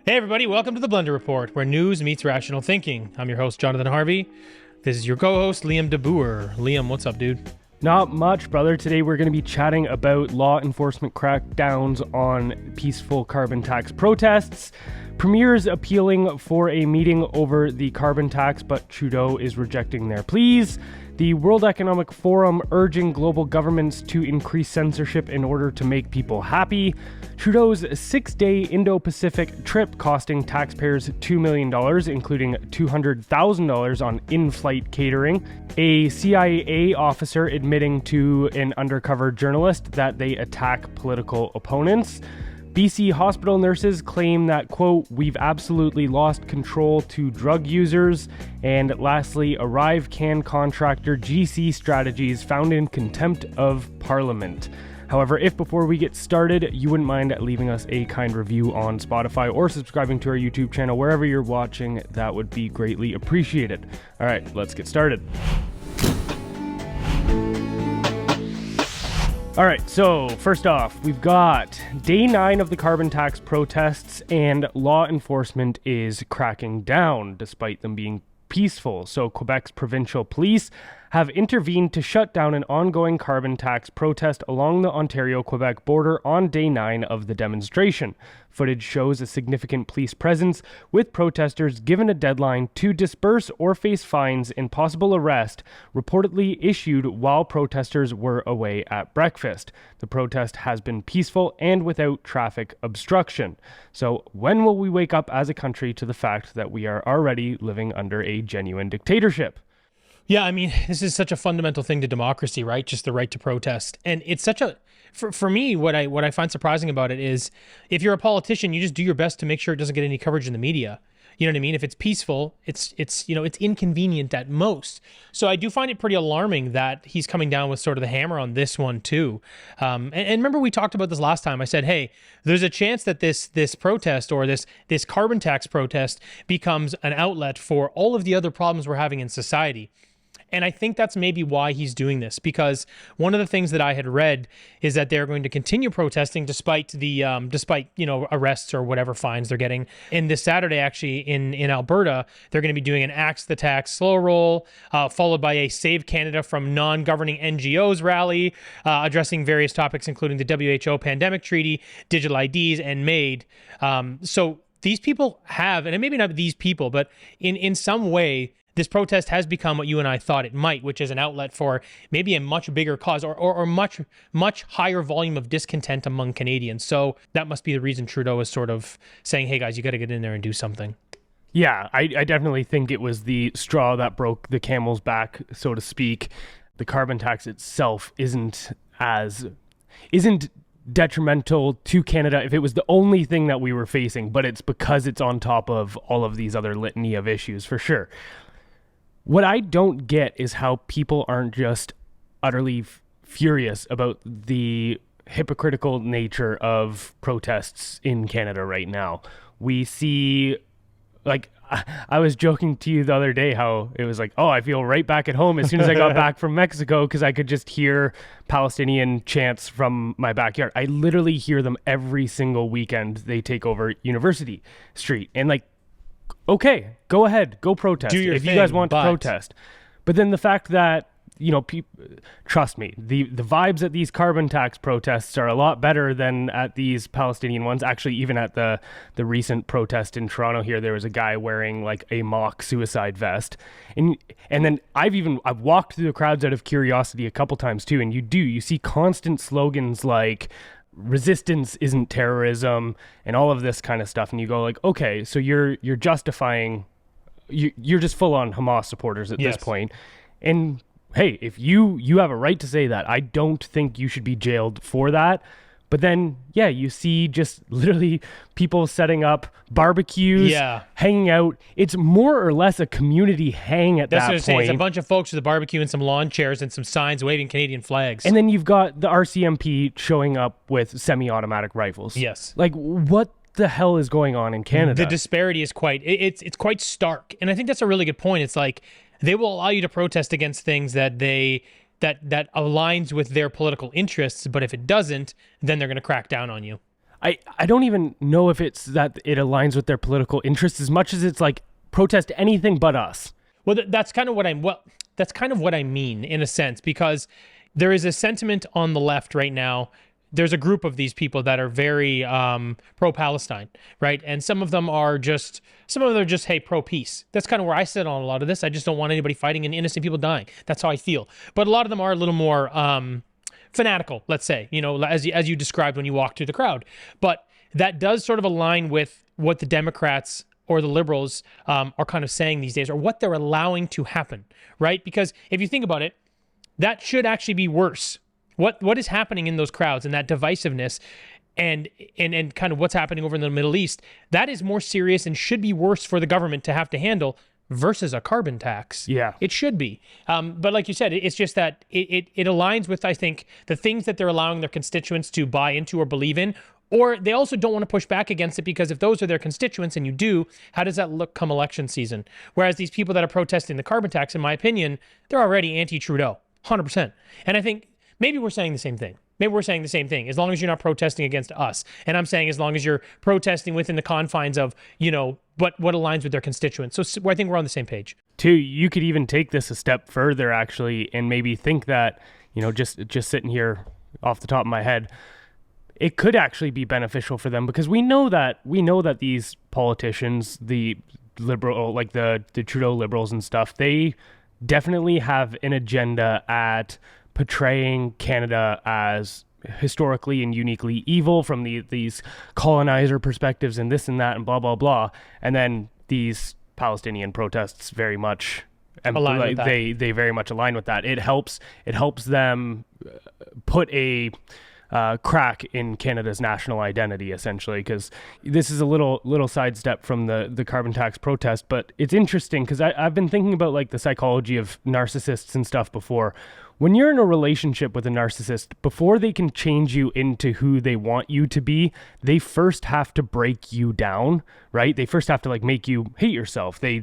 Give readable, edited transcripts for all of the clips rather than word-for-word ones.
Hey everybody, welcome to the Blendr Report, where news meets rational thinking. I'm your host, Jonathan Harvey. This is your co-host, Liam DeBoer. Liam, what's up, dude? Not much, brother. Today we're going to be chatting about law enforcement crackdowns on peaceful carbon tax protests, premiers appealing for a meeting over the carbon tax, but Trudeau is rejecting their pleas, the World Economic Forum urging global governments to increase censorship in order to make people happy, Trudeau's 6-day Indo-Pacific trip costing taxpayers $2 million, including $200,000 on in-flight catering, a CIA officer admitting to an undercover journalist that they attack political opponents, BC hospital nurses claim that, quote, we've absolutely lost control to drug users, and lastly, Arrive Can contractor GC Strategies found in contempt of Parliament. However, if before we get started, you wouldn't mind leaving us a kind review on Spotify or subscribing to our YouTube channel, wherever you're watching, that would be greatly appreciated. All right, let's get started. All right, so first off, we've got day 9 of the carbon tax protests, and law enforcement is cracking down despite them being peaceful. So Quebec's provincial police have intervened to shut down an ongoing carbon tax protest along the Ontario-Quebec border on day 9 of the demonstration. Footage shows a significant police presence, with protesters given a deadline to disperse or face fines and possible arrest, reportedly issued while protesters were away at breakfast. The protest has been peaceful and without traffic obstruction. So when will we wake up as a country to the fact that we are already living under a genuine dictatorship? Yeah, I mean, this is such a fundamental thing to democracy, right? Just the right to protest. And it's such a, for me, what I find surprising about it is if you're a politician, you just do your best to make sure it doesn't get any coverage in the media. You know what I mean? If it's peaceful, it's inconvenient at most. So I do find it pretty alarming that he's coming down with sort of the hammer on this one too. And remember we talked about this last time. I said, hey, there's a chance that this protest or this carbon tax protest becomes an outlet for all of the other problems we're having in society. And I think that's maybe why he's doing this, because one of the things that I had read is that they're going to continue protesting despite the arrests or whatever fines they're getting. And this Saturday, actually, in Alberta, they're going to be doing an Axe the Tax slow roll, followed by a Save Canada from Non-Governing NGOs rally, addressing various topics, including the WHO pandemic treaty, digital IDs, and MAID. So these people have, and maybe not these people, but in some way, this protest has become what you and I thought it might, which is an outlet for maybe a much bigger cause or much higher volume of discontent among Canadians. So that must be the reason Trudeau is sort of saying, hey guys, you got to get in there and do something. Yeah, I definitely think it was the straw that broke the camel's back, so to speak. The carbon tax itself isn't detrimental to Canada if it was the only thing that we were facing, but it's because it's on top of all of these other litany of issues, for sure. What I don't get is how people aren't just utterly furious about the hypocritical nature of protests in Canada right now. We see, like, I was joking to you the other day how it was like, oh, I feel right back at home as soon as I got back from Mexico because I could just hear Palestinian chants from my backyard. I literally hear them every single weekend they take over University Street. And like, okay, go ahead, go protest if you guys want to protest. But then the fact that, trust me, the vibes at these carbon tax protests are a lot better than at these Palestinian ones. Actually, even at the recent protest in Toronto here, there was a guy wearing like a mock suicide vest. And then I've walked through the crowds out of curiosity a couple times too, and you see constant slogans like resistance isn't terrorism and all of this kind of stuff, and you go like, okay, so you're justifying, you're just full on Hamas supporters at this point. And hey, if you have a right to say that, I don't think you should be jailed for that. But then, yeah, you see just literally people setting up barbecues, hanging out. It's more or less a community hang at that point. That's what I'm saying. It's a bunch of folks with a barbecue and some lawn chairs and some signs waving Canadian flags. And then you've got the RCMP showing up with semi-automatic rifles. Yes. Like, what the hell is going on in Canada? The disparity is it's quite stark. And I think that's a really good point. It's like they will allow you to protest against things that that aligns with their political interests, but if it doesn't, then they're going to crack down on you. I don't even know if it's that it aligns with their political interests as much as it's like protest anything but us. Well, that's kind of what I mean in a sense, because there is a sentiment on the left right now. There's a group of these people that are very pro-Palestine, right? And some of them are just, hey, pro-peace. That's kind of where I sit on a lot of this. I just don't want anybody fighting and innocent people dying. That's how I feel. But a lot of them are a little more fanatical, let's say, as you described when you walked through the crowd. But that does sort of align with what the Democrats or the liberals are kind of saying these days, or what they're allowing to happen, right? Because if you think about it, that should actually be worse. What is happening in those crowds and that divisiveness and kind of what's happening over in the Middle East, that is more serious and should be worse for the government to have to handle versus a carbon tax. Yeah. It should be. But like you said, it's just that it aligns with, I think, the things that they're allowing their constituents to buy into or believe in, or they also don't want to push back against it, because if those are their constituents and you do, how does that look come election season? Whereas these people that are protesting the carbon tax, in my opinion, they're already anti-Trudeau, 100%. And I think maybe we're saying the same thing. Maybe we're saying the same thing, as long as you're not protesting against us. And I'm saying as long as you're protesting within the confines of, what aligns with their constituents. So I think we're on the same page. Too, you could even take this a step further, actually, and maybe think that, just sitting here off the top of my head, it could actually be beneficial for them, because we know that these politicians, the liberal, like the Trudeau liberals and stuff, they definitely have an agenda at portraying Canada as historically and uniquely evil from these colonizer perspectives and this and that and blah, blah, blah. And then these Palestinian protests very much align with that. They very much align with that. It helps them put a crack in Canada's national identity, essentially, because this is a little sidestep from the carbon tax protest, but it's interesting because I've been thinking about like the psychology of narcissists and stuff before. When you're in a relationship with a narcissist, before they can change you into who they want you to be, they first have to break you down, right? They first have to like make you hate yourself. They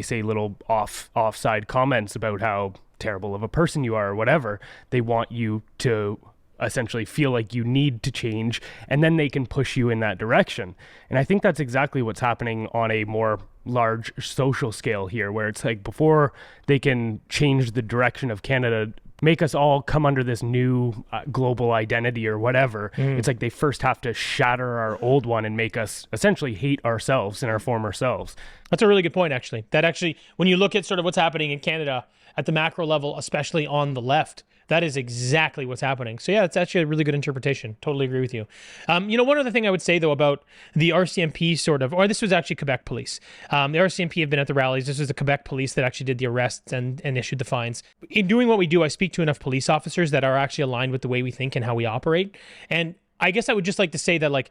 say little offside comments about how terrible of a person you are or whatever. They want you to essentially feel like you need to change, and then they can push you in that direction. And I think that's exactly what's happening on a more large social scale here, where it's like before they can change the direction of Canada, make us all come under this new global identity or whatever, it's like they first have to shatter our old one and make us essentially hate ourselves and our former selves. That's a really good point, actually. That actually, when you look at sort of what's happening in Canada at the macro level, especially on the left, that is exactly what's happening. So yeah, it's actually a really good interpretation. Totally agree with you. One other thing I would say though about the RCMP or this was actually Quebec police. The RCMP have been at the rallies. This was the Quebec police that actually did the arrests and issued the fines. In doing what we do, I speak to enough police officers that are actually aligned with the way we think and how we operate. And I guess I would just like to say that like,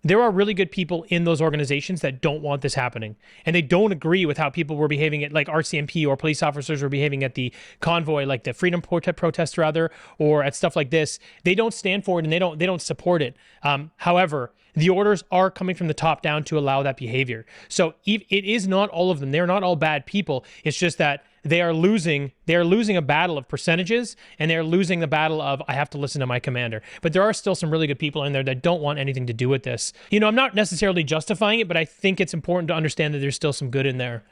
there are really good people in those organizations that don't want this happening. And they don't agree with how people were behaving at like RCMP or police officers were behaving at the convoy, like the freedom protests rather, or at stuff like this. They don't stand for it and they don't support it. However, the orders are coming from the top down to allow that behavior. So it is not all of them. They're not all bad people. It's just that they are losing a battle of percentages, and they're losing the battle of I have to listen to my commander. But there are still some really good people in there that don't want anything to do with this. I'm not necessarily justifying it, but I think it's important to understand that there's still some good in there,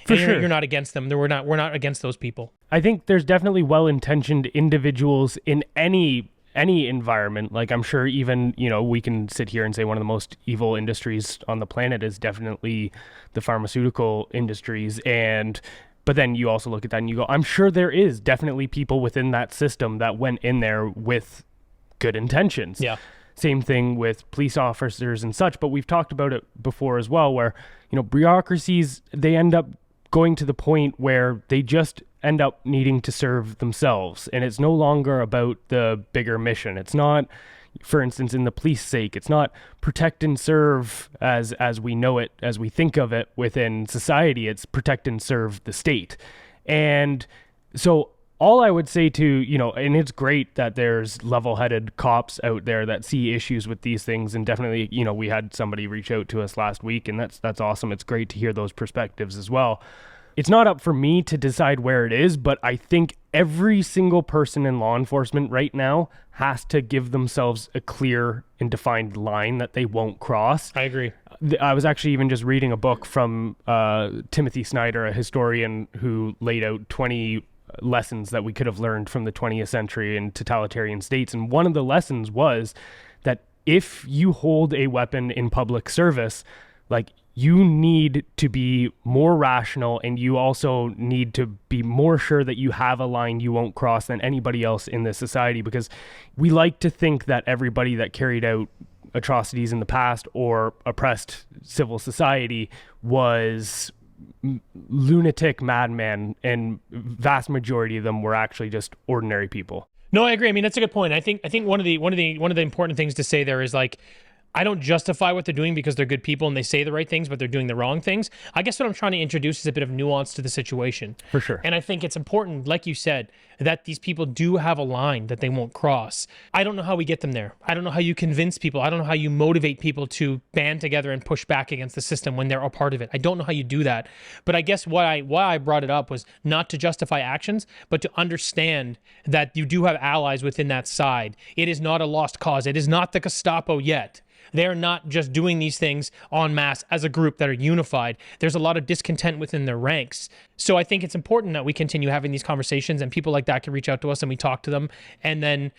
For sure. You're not against them. We're not against those people. I think there's definitely well-intentioned individuals in any environment. Like I'm sure even, we can sit here and say one of the most evil industries on the planet is definitely the pharmaceutical industries. But then you also look at that and you go, I'm sure there is definitely people within that system that went in there with good intentions. Yeah. Same thing with police officers and such, but we've talked about it before as well, where, bureaucracies, they end up going to the point where they just end up needing to serve themselves. And it's no longer about the bigger mission. It's not, for instance, in the police sake, it's not protect and serve as we know it, as we think of it within society. It's protect and serve the state. And so all I would say to, and it's great that there's level-headed cops out there that see issues with these things. And definitely, we had somebody reach out to us last week, and that's awesome. It's great to hear those perspectives as well. It's not up for me to decide where it is, but I think every single person in law enforcement right now has to give themselves a clear and defined line that they won't cross. I agree. I was actually even just reading a book from Timothy Snyder, a historian who laid out 20 lessons that we could have learned from the 20th century in totalitarian states. And one of the lessons was that if you hold a weapon in public service, like, you need to be more rational, and you also need to be more sure that you have a line you won't cross than anybody else in this society, because we like to think that everybody that carried out atrocities in the past or oppressed civil society was lunatic madmen, and vast majority of them were actually just ordinary people. No, I agree. I mean, that's a good point. I think one of the important things to say there is, like, I don't justify what they're doing because they're good people and they say the right things, but they're doing the wrong things. I guess what I'm trying to introduce is a bit of nuance to the situation. For sure. And I think it's important, like you said, that these people do have a line that they won't cross. I don't know how we get them there. I don't know how you convince people. I don't know how you motivate people to band together and push back against the system when they're a part of it. I don't know how you do that. But I guess why I brought it up was not to justify actions, but to understand that you do have allies within that side. It is not a lost cause. It is not the Gestapo yet. They're not just doing these things en masse as a group that are unified. There's a lot of discontent within their ranks. So I think it's important that we continue having these conversations, and people like that can reach out to us and we talk to them. And then,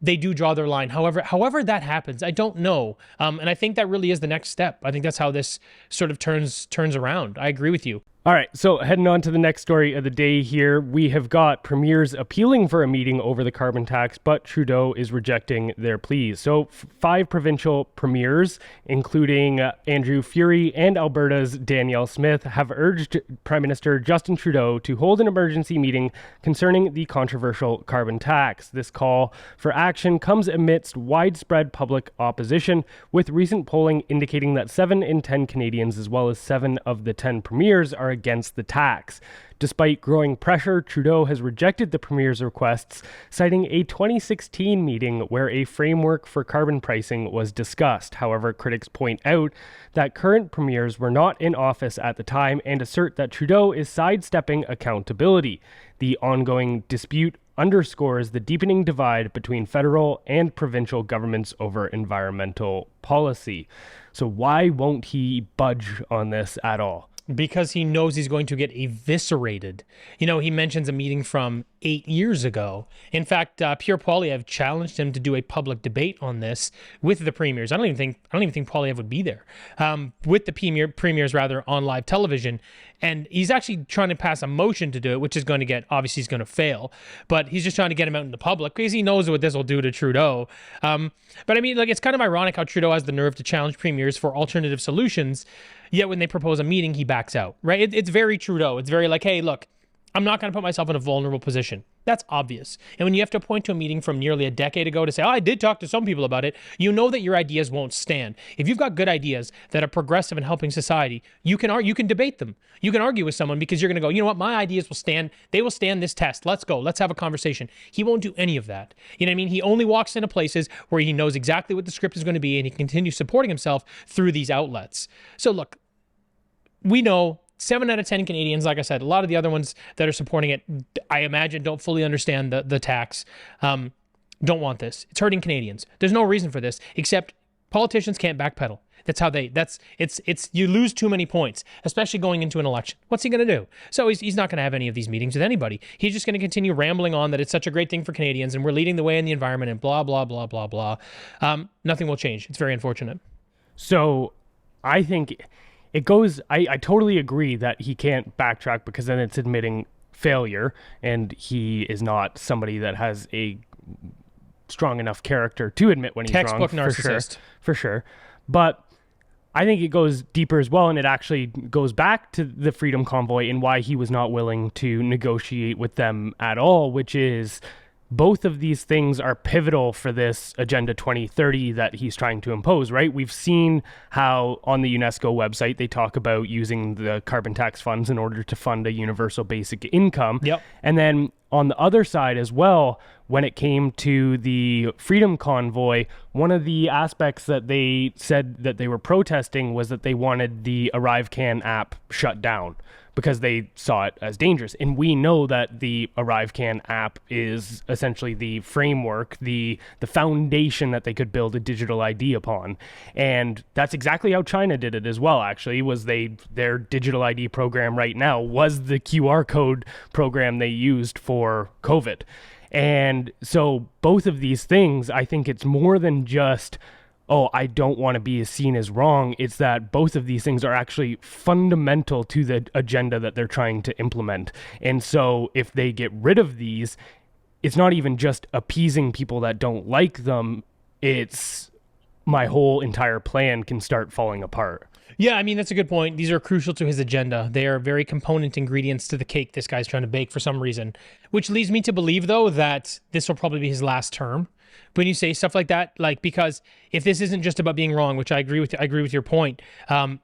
they do draw their line. However that happens, I don't know. And I think that really is the next step. I think that's how this sort of turns around. I agree with you. All right, so heading on to the next story of the day here, we have got premiers appealing for a meeting over the carbon tax, but Trudeau is rejecting their pleas. So 5 provincial premiers, including Andrew Furey and Alberta's Danielle Smith, have urged Prime Minister Justin Trudeau to hold an emergency meeting concerning the controversial carbon tax. This call for action comes amidst widespread public opposition, with recent polling indicating that 7 in 10 Canadians, as well as 7 of the 10 premiers, are against the tax. Despite growing pressure, Trudeau has rejected the premier's requests, citing a 2016 meeting where a framework for carbon pricing was discussed. However, critics point out that current premiers were not in office at the time and assert that Trudeau is sidestepping accountability. The ongoing dispute underscores the deepening divide between federal and provincial governments over environmental policy. So why won't he budge on this at all? Because he knows he's going to get eviscerated. He mentions a meeting from 8 years ago. In fact, Pierre Poilievre challenged him to do a public debate on this with the premiers. I don't even think Poilievre would be there, with the premiers on live television. And he's actually trying to pass a motion to do it, which is going to obviously he's going to fail, but he's just trying to get him out in the public because he knows what this will do to Trudeau. But I mean, it's kind of ironic how Trudeau has the nerve to challenge premiers for alternative solutions, yet when they propose a meeting, he backs out, right? It's very Trudeau. It's very like, hey, look, I'm not going to put myself in a vulnerable position. That's obvious. And when you have to point to a meeting from nearly a decade ago to say, I did talk to some people about it, you know that your ideas won't stand. If you've got good ideas that are progressive and helping society, you can debate them. You can argue with someone because you're going to go, you know what, my ideas will stand. They will stand this test. Let's go. Let's have a conversation. He won't do any of that. You know what I mean? He only walks into places where he knows exactly what the script is going to be, and he continues supporting himself through these outlets. So look, we know 7 out of 10 Canadians, like I said, a lot of the other ones that are supporting it, I imagine, don't fully understand the tax, don't want this. It's hurting Canadians. There's no reason for this, except politicians can't backpedal. That's how you lose too many points, especially going into an election. What's he going to do? So he's not going to have any of these meetings with anybody. He's just going to continue rambling on that it's such a great thing for Canadians and we're leading the way in the environment and blah, blah, blah, blah, blah. Nothing will change. It's very unfortunate. So I think it goes, I totally agree that he can't backtrack because then it's admitting failure, and he is not somebody that has a strong enough character to admit when he's wrong. Textbook narcissist. For sure. But I think it goes deeper as well, and it actually goes back to the Freedom Convoy and why he was not willing to negotiate with them at all, which is both of these things are pivotal for this Agenda 2030 that he's trying to impose, right? We've seen how on the UNESCO website they talk about using the carbon tax funds in order to fund a universal basic income. Yep. And then on the other side as well, when it came to the Freedom Convoy, one of the aspects that they said that they were protesting was that they wanted the ArriveCan app shut down because they saw it as dangerous. And we know that the ArriveCan app is essentially the framework, the foundation that they could build a digital ID upon. And that's exactly how China did it as well, actually, was their digital ID program right now was the QR code program they used for COVID. And so both of these things, I think it's more than just, oh, I don't want to be seen as wrong. It's that both of these things are actually fundamental to the agenda that they're trying to implement. And so if they get rid of these, it's not even just appeasing people that don't like them. It's my whole entire plan can start falling apart. Yeah, I mean, that's a good point. These are crucial to his agenda. They are very component ingredients to the cake this guy's trying to bake for some reason, which leads me to believe, though, that this will probably be his last term. When you say stuff like that, like, because if this isn't just about being wrong, which I agree with your point,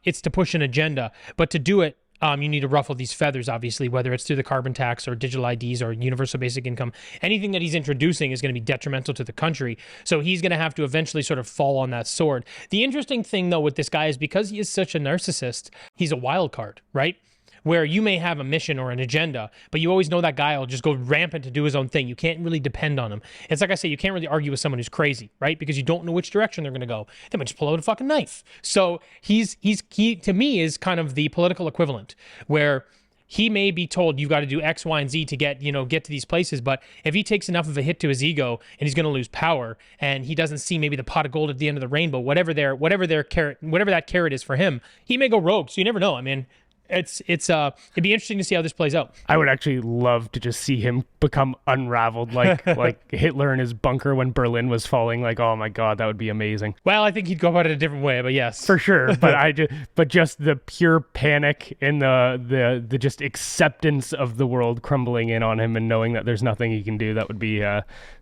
it's to push an agenda, but to do it, you need to ruffle these feathers, obviously, whether it's through the carbon tax or digital IDs or universal basic income. Anything that he's introducing is going to be detrimental to the country. So he's going to have to eventually sort of fall on that sword. The interesting thing, though, with this guy is because he is such a narcissist, he's a wild card, right? Where you may have a mission or an agenda, but you always know that guy will just go rampant to do his own thing. You can't really depend on him. It's like I say, you can't really argue with someone who's crazy, right? Because you don't know which direction they're going to go. They might just pull out a fucking knife. So he to me is kind of the political equivalent, where he may be told you've got to do X, Y, and Z to get to these places. But if he takes enough of a hit to his ego and he's going to lose power, and he doesn't see maybe the pot of gold at the end of the rainbow, whatever that carrot is for him, he may go rogue. So you never know. I mean, it'd be interesting to see how this plays out. I would actually love to just see him become unraveled like Hitler in his bunker when Berlin was falling. Like, oh my God, that would be amazing. Well, I think he'd go about it a different way, but yes. For sure. But just the pure panic and the just acceptance of the world crumbling in on him and knowing that there's nothing he can do, that would be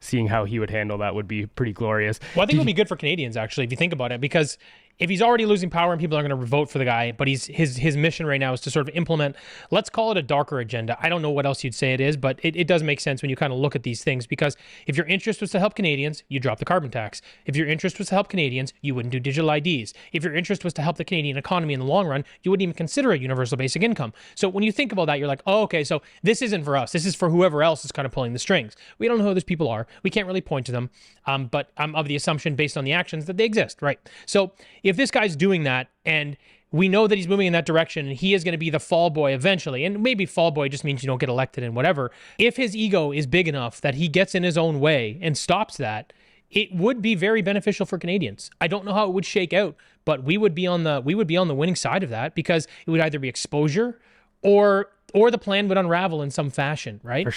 seeing how he would handle that would be pretty glorious. Well, I think it would be good for Canadians, actually, if you think about it, because if he's already losing power and people are going to vote for the guy, but his mission right now is to sort of implement, let's call it a darker agenda. I don't know what else you'd say it is, but it does make sense when you kind of look at these things, because if your interest was to help Canadians, you drop the carbon tax. If your interest was to help Canadians, you wouldn't do digital IDs. If your interest was to help the Canadian economy in the long run, you wouldn't even consider a universal basic income. So when you think about that, you're like, oh, okay, so this isn't for us. This is for whoever else is kind of pulling the strings. We don't know who those people are. We can't really point to them, but I'm of the assumption based on the actions that they exist, right? So if this guy's doing that, and we know that he's moving in that direction, and he is going to be the fall boy eventually, and maybe fall boy just means you don't get elected and whatever. If his ego is big enough that he gets in his own way and stops that, it would be very beneficial for Canadians. I don't know how it would shake out, but we would be on the winning side of that, because it would either be exposure or the plan would unravel in some fashion, right? For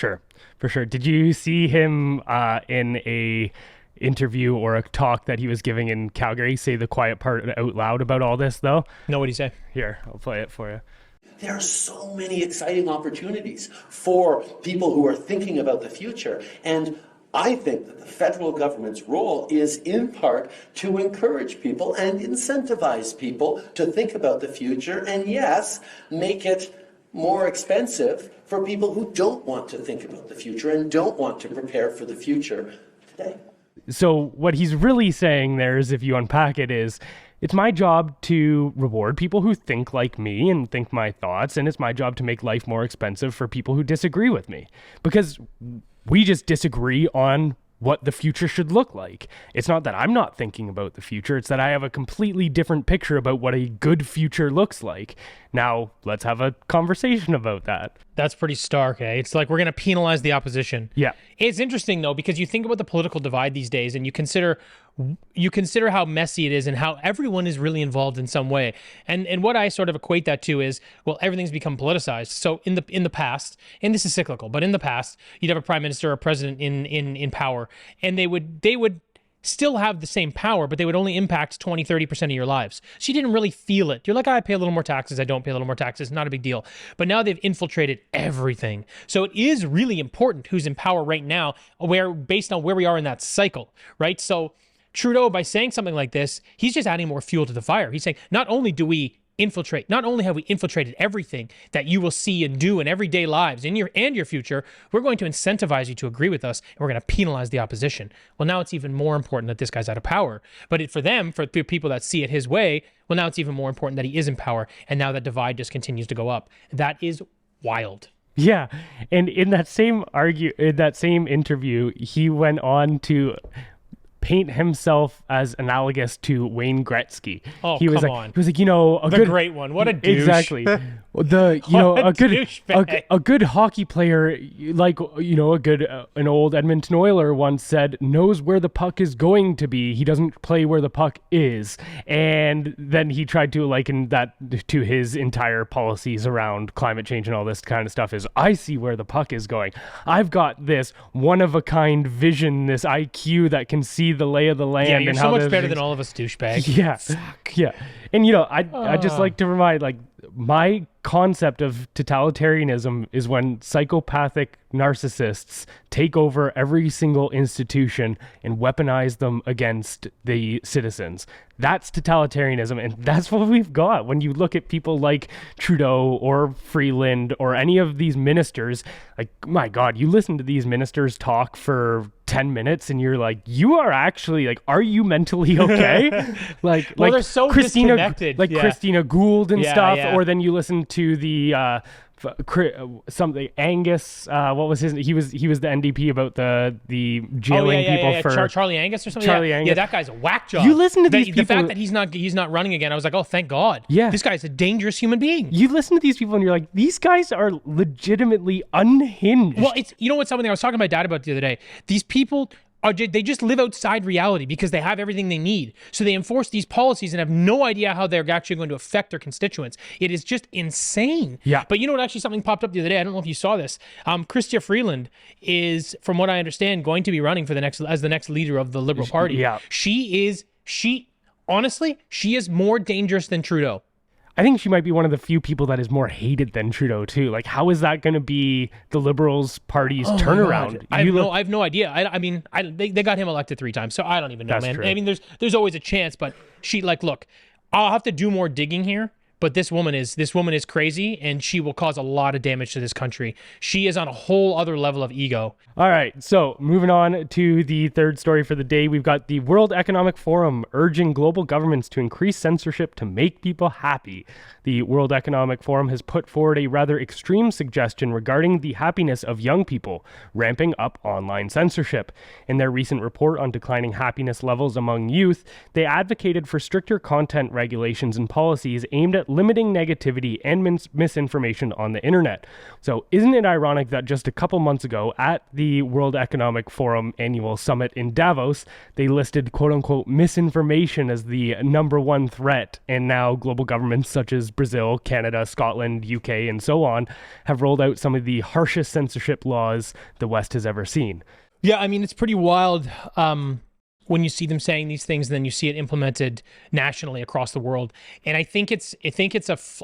sure. Did you see him in a interview or a talk that he was giving in Calgary say the quiet part out loud about all this, though? No, what'd he say? Here, I'll play it for you. There are so many exciting opportunities for people who are thinking about the future. And I think that the federal government's role is in part to encourage people and incentivize people to think about the future, and yes, make it more expensive for people who don't want to think about the future and don't want to prepare for the future today. So what he's really saying there is, if you unpack it, is it's my job to reward people who think like me and think my thoughts, and it's my job to make life more expensive for people who disagree with me, because we just disagree on what the future should look like. It's not that I'm not thinking about the future, it's that I have a completely different picture about what a good future looks like. Now, let's have a conversation about that. That's pretty stark, eh? It's like we're going to penalize the opposition. Yeah. It's interesting, though, because you think about the political divide these days, and you consider how messy it is and how everyone is really involved in some way. And what I sort of equate that to is, well, everything's become politicized. So in the past, and this is cyclical, but in the past, you'd have a prime minister or a president in power, and they would still have the same power, but they would only impact 20, 30% of your lives. So you didn't really feel it. You're like, I pay a little more taxes, I don't pay a little more taxes, not a big deal. But now they've infiltrated everything. So it is really important who's in power right now, based on where we are in that cycle, right? So Trudeau, by saying something like this, he's just adding more fuel to the fire. He's saying, not only do we infiltrate. Not only have we infiltrated everything that you will see and do in everyday lives in your future, we're going to incentivize you to agree with us, and we're going to penalize the opposition. Well, now it's even more important that this guy's out of power. But for people that see it his way, well, now it's even more important that he is in power, and now that divide just continues to go up. That is wild. Yeah, and in that same interview, he went on to paint himself as analogous to Wayne Gretzky. Oh, he was come like, on. He was like, you know, The great one. What a douche. Exactly. A good hockey player, like, you know, an old Edmonton Oiler once said, knows where the puck is going to be. He doesn't play where the puck is. And then he tried to liken that to his entire policies around climate change and all this kind of stuff. Is I see where the puck is going. I've got this one of a kind vision, this IQ that can see the lay of the land. Yeah, you're and so how much better than all of us, douchebag. Yeah. Fuck. Yeah. And, you know, I just like to remind, like, my concept of totalitarianism is when psychopathic narcissists take over every single institution and weaponize them against the citizens. That's totalitarianism, and that's what we've got. When you look at people like Trudeau or Freeland or any of these ministers, like, my God, you listen to these ministers talk for 10 minutes and you're like, you are actually, like, are you mentally okay? like they're so disconnected. Like, yeah. Christina Gould and stuff. Yeah. Or then you listen to the something Angus, what was his? He was the NDP about the jailing people for Charlie Angus or something. Charlie Angus. Yeah, that guy's a whack job. You listen to these people. The fact that he's not running again, I was like, oh, thank God. Yeah, this guy's a dangerous human being. You listen to these people and you're like, these guys are legitimately unhinged. Well, it's, you know what, something I was talking to my dad about the other day. These people they just live outside reality because they have everything they need. So they enforce these policies and have no idea how they're actually going to affect their constituents. It is just insane. Yeah. But you know what? Actually, something popped up the other day. I don't know if you saw this. Chrystia Freeland is, from what I understand, going to be running for as the next leader of the Liberal Party. Yeah. Honestly, she is more dangerous than Trudeau. I think she might be one of the few people that is more hated than Trudeau too. Like, how is that going to be the Liberals Party's turnaround? I have no idea. I mean, they got him elected 3 times, so I don't even know, That's man. true. I mean, there's always a chance, but she, like, look, I'll have to do more digging here. But this woman is crazy, and she will cause a lot of damage to this country. She is on a whole other level of ego. All right, so moving on to the third story for the day, we've got the World Economic Forum urging global governments to increase censorship to make people happy. The World Economic Forum has put forward a rather extreme suggestion regarding the happiness of young people, ramping up online censorship. In their recent report on declining happiness levels among youth, they advocated for stricter content regulations and policies aimed at limiting negativity and misinformation on the internet. So isn't it ironic that just a couple months ago at the World Economic Forum annual summit in Davos, they listed quote-unquote misinformation as the #1 threat, and now global governments such as Brazil, Canada, Scotland, UK, and so on have rolled out some of the harshest censorship laws the West has ever seen. Yeah, I mean, it's pretty wild when you see them saying these things, and then you see it implemented nationally across the world. And I think it's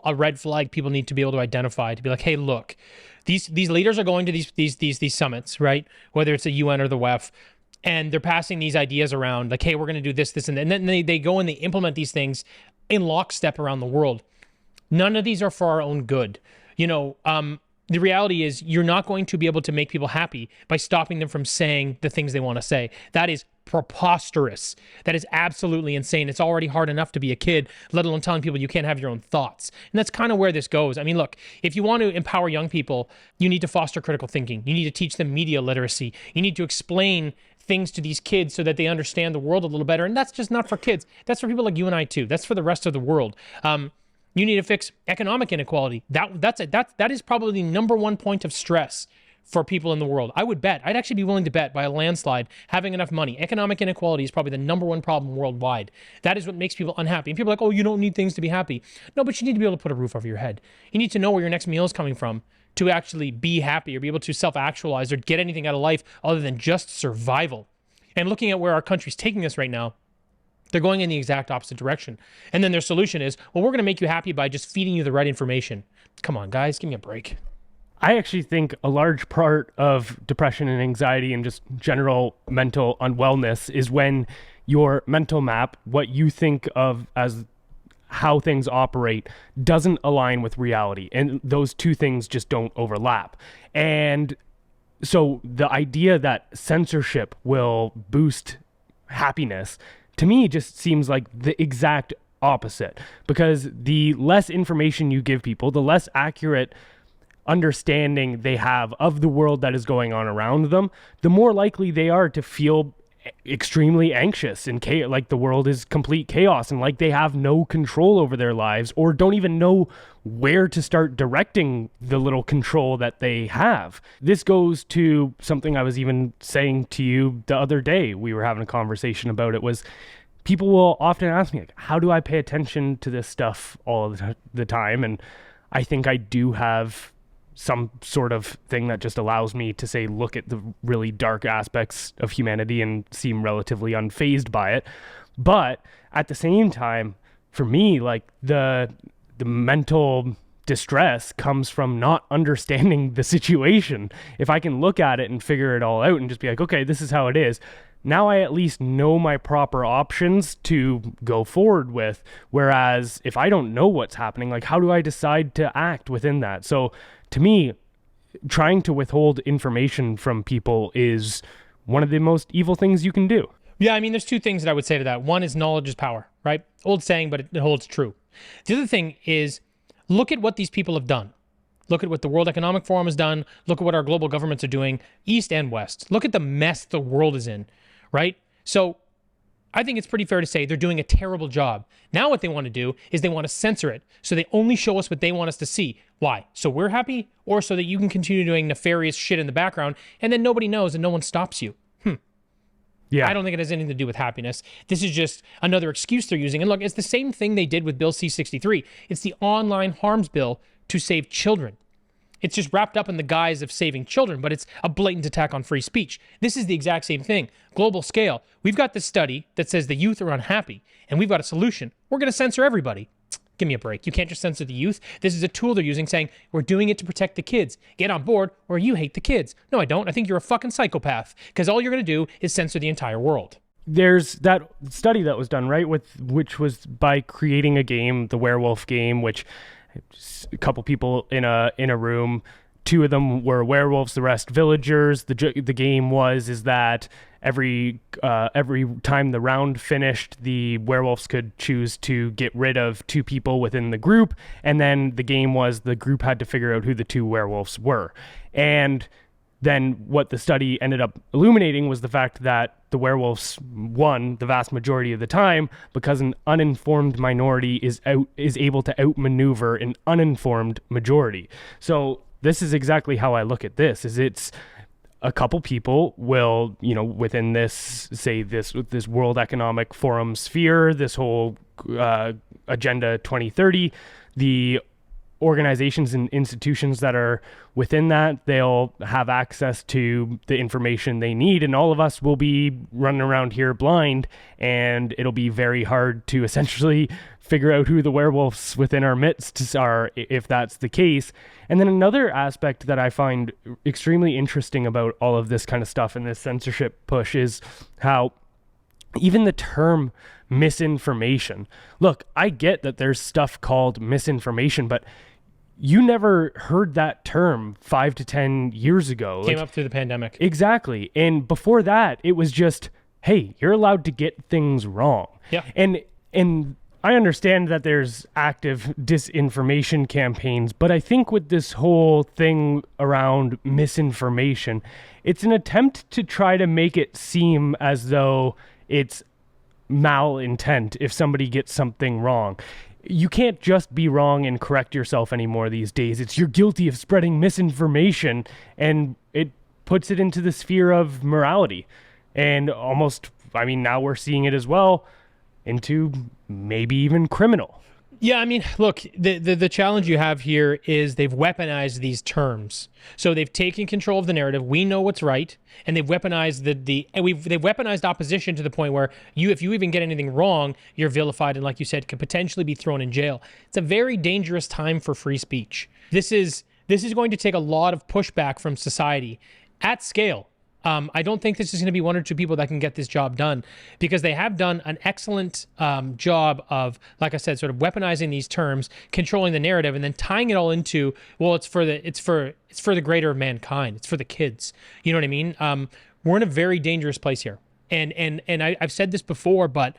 a red flag people need to be able to identify, to be like, hey, look, these leaders are going to these summits, right? Whether it's the UN or the WEF, and they're passing these ideas around, like, hey, we're going to do this, and then they go and they implement these things in lockstep around the world. None of these are for our own good. You know, the reality is you're not going to be able to make people happy by stopping them from saying the things they want to say. That is preposterous. That is absolutely insane. It's already hard enough to be a kid, let alone telling people you can't have your own thoughts. And that's kind of where this goes. I mean, look, if you want to empower young people, you need to foster critical thinking. You need to teach them media literacy. You need to explain things to these kids so that they understand the world a little better. And that's just not for kids. That's for people like you and I too. That's for the rest of the world. You need to fix economic inequality. That is probably the #1 point of stress for people in the world. I'd actually be willing to bet by a landslide, having enough money. Economic inequality is probably the #1 problem worldwide. That is what makes people unhappy. And people are like, oh, you don't need things to be happy. No, but you need to be able to put a roof over your head. You need to know where your next meal is coming from to actually be happy or be able to self-actualize or get anything out of life other than just survival. And looking at where our country's taking us right now, they're going in the exact opposite direction. And then their solution is, well, we're going to make you happy by just feeding you the right information. Come on, guys, give me a break. I actually think a large part of depression and anxiety and just general mental unwellness is when your mental map, what you think of as how things operate doesn't align with reality. And those two things just don't overlap. And so the idea that censorship will boost happiness, to me, just seems like the exact opposite. Because the less information you give people, the less accurate understanding they have of the world that is going on around them, the more likely they are to feel extremely anxious and like the world is complete chaos and like they have no control over their lives or don't even know where to start directing the little control that they have. This goes to something I was even saying to you the other day. We were having a conversation about it. Was people will often ask me, like, how do I pay attention to this stuff all the time? And I think I do have some sort of thing that just allows me to say, look at the really dark aspects of humanity and seem relatively unfazed by it. But at the same time, for me, like the mental distress comes from not understanding the situation. If I can look at it and figure it all out and just be like, okay, this is how it is, now I at least know my proper options to go forward with. Whereas if I don't know what's happening, like, how do I decide to act within that? So to me, trying to withhold information from people is one of the most evil things you can do. Yeah, I mean, there's two things that I would say to that. One is knowledge is power, right? Old saying, but it holds true. The other thing is, look at what these people have done. Look at what the World Economic Forum has done. Look at what our global governments are doing, East and West. Look at the mess the world is in, right? So I think it's pretty fair to say they're doing a terrible job. Now what they want to do is they want to censor it. So they only show us what they want us to see. Why? So we're happy, or so that you can continue doing nefarious shit in the background and then nobody knows and no one stops you. Yeah. I don't think it has anything to do with happiness. This is just another excuse they're using. And look, it's the same thing they did with Bill C-63. It's the online harms bill to save children. It's just wrapped up in the guise of saving children, but it's a blatant attack on free speech. This is the exact same thing. Global scale. We've got this study that says the youth are unhappy, and we've got a solution. We're going to censor everybody. Give me a break. You can't just censor the youth. This is a tool they're using saying, we're doing it to protect the kids. Get on board or you hate the kids. No, I don't. I think you're a fucking psychopath because all you're going to do is censor the entire world. There's that study that was done, right, which was by creating a game, the werewolf game, which a couple people in a room, two of them were werewolves, the rest villagers. The game is that every time the round finished, the werewolves could choose to get rid of two people within the group, and then the game was the group had to figure out who the two werewolves were. And then what the study ended up illuminating was the fact that the werewolves won the vast majority of the time because an uninformed minority is able to outmaneuver an uninformed majority. So this is exactly how I look at this. It's a couple people will, within this, say this World Economic Forum sphere, this whole Agenda 2030, the organizations and institutions that are within that, they'll have access to the information they need, and all of us will be running around here blind, and it'll be very hard to essentially figure out who the werewolves within our midst are if that's the case. And then another aspect that I find extremely interesting about all of this kind of stuff and this censorship push is how even the term misinformation. Look, I get that there's stuff called misinformation, but you never heard that term 5 to 10 years ago. Came up through the pandemic. Exactly. And before that, it was just, hey, you're allowed to get things wrong. Yeah. And I understand that there's active disinformation campaigns, but I think with this whole thing around misinformation, it's an attempt to try to make it seem as though it's malintent if somebody gets something wrong. You can't just be wrong and correct yourself anymore these days. It's you're guilty of spreading misinformation, and it puts it into the sphere of morality. And almost, now we're seeing it as well into maybe even criminal. Yeah, look, the challenge you have here is they've weaponized these terms. So they've taken control of the narrative. We know what's right, and they've weaponized they've weaponized opposition to the point where if you even get anything wrong, you're vilified and, like you said, could potentially be thrown in jail. It's a very dangerous time for free speech. This is going to take a lot of pushback from society at scale. I don't think this is going to be one or two people that can get this job done, because they have done an excellent job of, like I said, sort of weaponizing these terms, controlling the narrative, and then tying it all into, well, it's for the greater of mankind. It's for the kids. You know what I mean? We're in a very dangerous place here, and I've said this before, but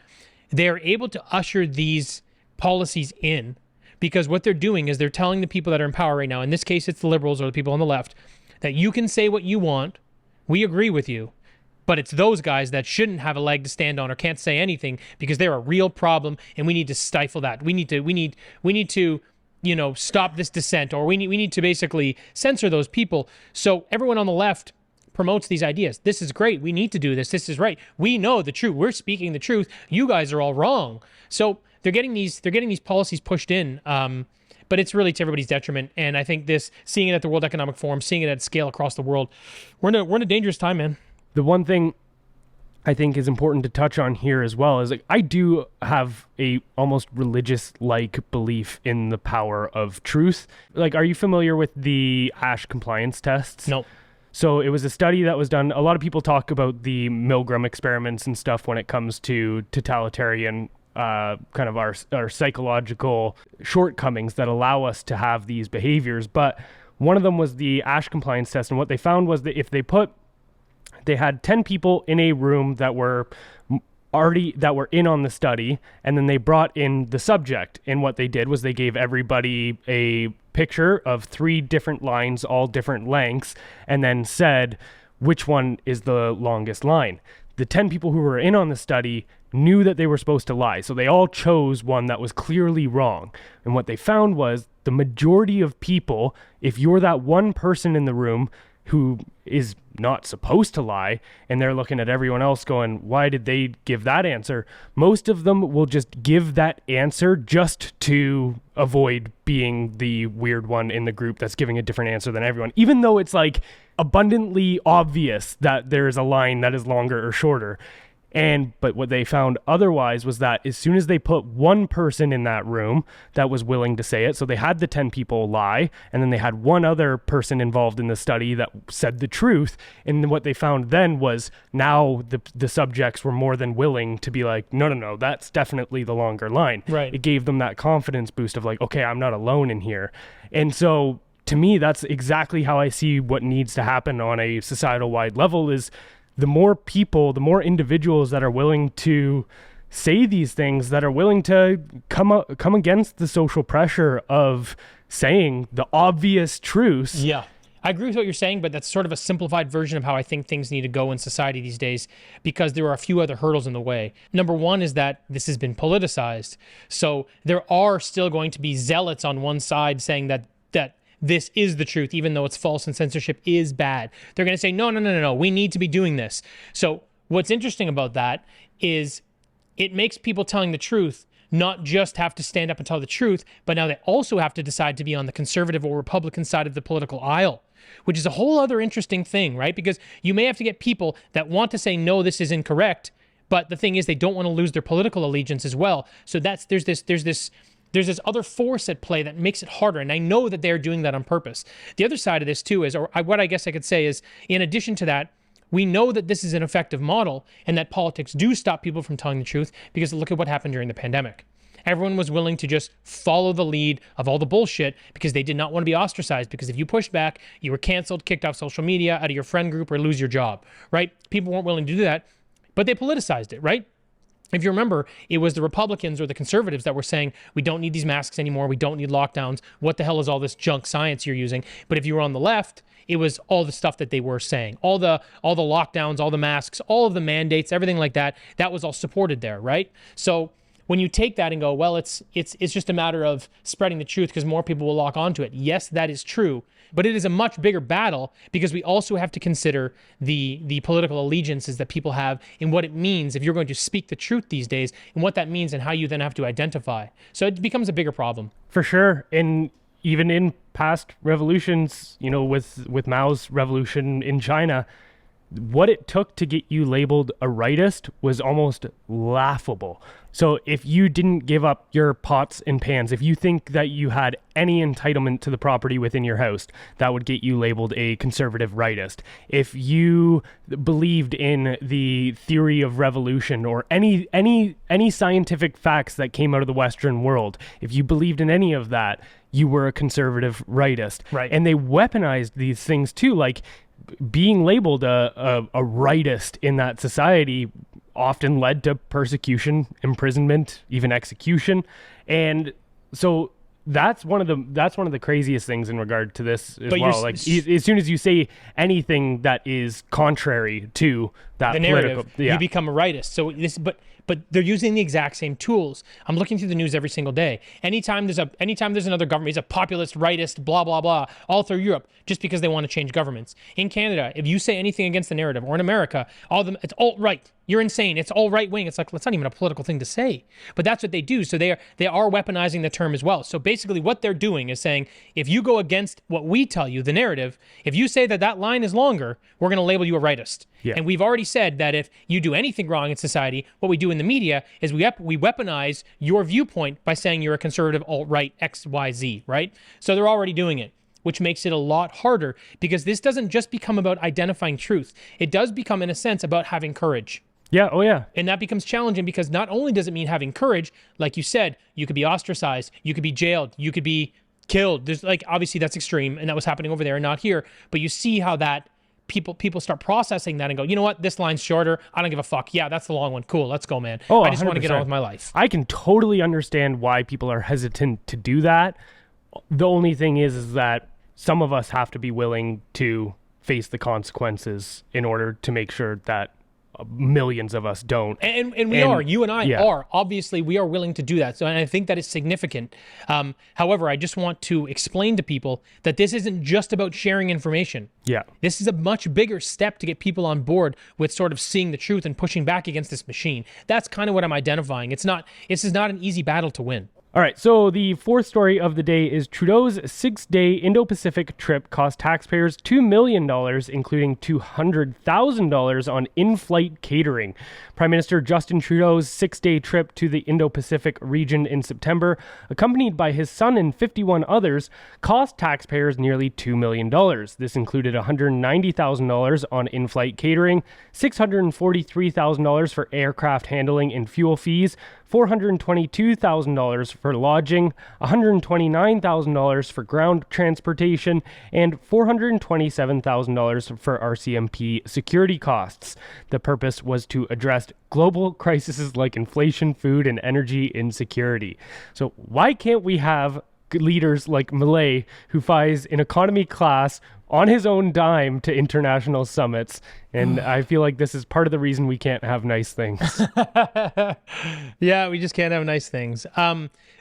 they're able to usher these policies in, because what they're doing is they're telling the people that are in power right now, in this case it's the liberals or the people on the left, that you can say what you want, we agree with you, but it's those guys that shouldn't have a leg to stand on or can't say anything because they're a real problem, and we need to stifle that. We need to stop this dissent, or we need to basically censor those people. So everyone on the left promotes these ideas. This is great. We need to do this. This is right. We know the truth. We're speaking the truth. You guys are all wrong. So they're getting these policies pushed in, but it's really to everybody's detriment. And I think seeing it at the World Economic Forum, seeing it at scale across the world, we're in a dangerous time, man. The one thing I think is important to touch on here as well is, like, I do have a almost religious-like belief in the power of truth. Like, are you familiar with the ASH compliance tests? No. So it was a study that was done. A lot of people talk about the Milgram experiments and stuff when it comes to totalitarian kind of our psychological shortcomings that allow us to have these behaviors. But one of them was the ASH compliance test. And what they found was that if they had 10 people in a room that were in on the study, and then they brought in the subject. And what they did was they gave everybody a picture of 3 different lines, all different lengths, and then said which one is the longest line. The 10 people who were in on the study knew that they were supposed to lie. So they all chose one that was clearly wrong. And what they found was the majority of people, if you're that one person in the room who is not supposed to lie, and they're looking at everyone else going, why did they give that answer? Most of them will just give that answer just to avoid being the weird one in the group that's giving a different answer than everyone, even though it's like abundantly obvious that there is a line that is longer or shorter. But what they found otherwise was that as soon as they put one person in that room that was willing to say it, so they had the 10 people lie, and then they had one other person involved in the study that said the truth, and what they found then was now the subjects were more than willing to be like, no, that's definitely the longer line. Right. It gave them that confidence boost of like, okay, I'm not alone in here. And so to me, that's exactly how I see what needs to happen on a societal-wide level is the more people, the more individuals that are willing to say these things, that are willing to come against the social pressure of saying the obvious truths. Yeah. I agree with what you're saying, but that's sort of a simplified version of how I think things need to go in society these days, because there are a few other hurdles in the way. Number one is that this has been politicized. So there are still going to be zealots on one side saying that this is the truth, even though it's false and censorship is bad. They're going to say, no, we need to be doing this. So what's interesting about that is it makes people telling the truth not just have to stand up and tell the truth, but now they also have to decide to be on the conservative or Republican side of the political aisle, which is a whole other interesting thing, right? Because you may have to get people that want to say, no, this is incorrect, but the thing is they don't want to lose their political allegiance as well. So there's this other force at play that makes it harder. And I know that they're doing that on purpose. The other side of this too is, or what I guess I could say is, in addition to that, we know that this is an effective model and that politics do stop people from telling the truth, because look at what happened during the pandemic. Everyone was willing to just follow the lead of all the bullshit because they did not want to be ostracized, because if you pushed back, you were canceled, kicked off social media, out of your friend group, or lose your job, right? People weren't willing to do that, but they politicized it, right? If you remember, it was the Republicans or the conservatives that were saying, we don't need these masks anymore, we don't need lockdowns, what the hell is all this junk science you're using? But if you were on the left, it was all the stuff that they were saying, all the lockdowns, all the masks, all of the mandates, everything like that, that was all supported there, right? So when you take that and go, well, it's just a matter of spreading the truth because more people will lock onto it. Yes, that is true, but it is a much bigger battle because we also have to consider the political allegiances that people have and what it means if you're going to speak the truth these days, and what that means and how you then have to identify. So it becomes a bigger problem. For sure. And even in past revolutions, with Mao's revolution in China, what it took to get you labeled a rightist was almost laughable. So if you didn't give up your pots and pans, if you think that you had any entitlement to the property within your house, that would get you labeled a conservative rightist. If you believed in the theory of revolution or any scientific facts that came out of the Western world, if you believed in any of that, you were a conservative rightist. Right. And they weaponized these things too, like being labeled a rightist in that society often led to persecution, imprisonment, even execution. And so that's one of the craziest things in regard to this as well. Like as soon as you say anything that is contrary to that the narrative, you become a rightist. So but they're using the exact same tools. I'm looking through the news every single day. Anytime there's another government, he's a populist, rightist, blah, blah, blah, all through Europe, just because they want to change governments. In Canada, if you say anything against the narrative, or in America, it's alt-right. You're insane. It's all right wing. It's like, that's not even a political thing to say. But that's what they do. So they are weaponizing the term as well. So basically what they're doing is saying, if you go against what we tell you, the narrative, if you say that line is longer, we're going to label you a rightist. Yeah. And we've already said that if you do anything wrong in society, what we do in the media is we weaponize your viewpoint by saying you're a conservative alt-right XYZ, right? So they're already doing it, which makes it a lot harder, because this doesn't just become about identifying truth. It does become, in a sense, about having courage. Yeah, oh yeah. And that becomes challenging, because not only does it mean having courage, like you said, you could be ostracized, you could be jailed, you could be killed. There's obviously that's extreme, and that was happening over there and not here. But you see how that people start processing that and go, you know what, this line's shorter. I don't give a fuck. Yeah, that's the long one. Cool, let's go, man. Oh, I just 100%. want to get on with my life. I can totally understand why people are hesitant to do that. The only thing is that some of us have to be willing to face the consequences in order to make sure that millions of us don't. And we are. You and I are. Obviously, we are willing to do that. So, and I think that is significant. However, I just want to explain to people that this isn't just about sharing information. Yeah. This is a much bigger step to get people on board with sort of seeing the truth and pushing back against this machine. That's kind of what I'm identifying. This is not an easy battle to win. All right, so the fourth story of the day is Trudeau's 6-day Indo-Pacific trip cost taxpayers $2 million, including $200,000 on in-flight catering. Prime Minister Justin Trudeau's 6-day trip to the Indo-Pacific region in September, accompanied by his son and 51 others, cost taxpayers nearly $2 million. This included $190,000 on in-flight catering, $643,000 for aircraft handling and fuel fees, $422,000 for lodging, $129,000 for ground transportation, and $427,000 for RCMP security costs. The purpose was to address global crises like inflation, food, and energy insecurity. So why can't we have leaders like Milei, who flies in economy class on his own dime to international summits? And I feel like this is part of the reason we can't have nice things. Yeah, we just can't have nice things.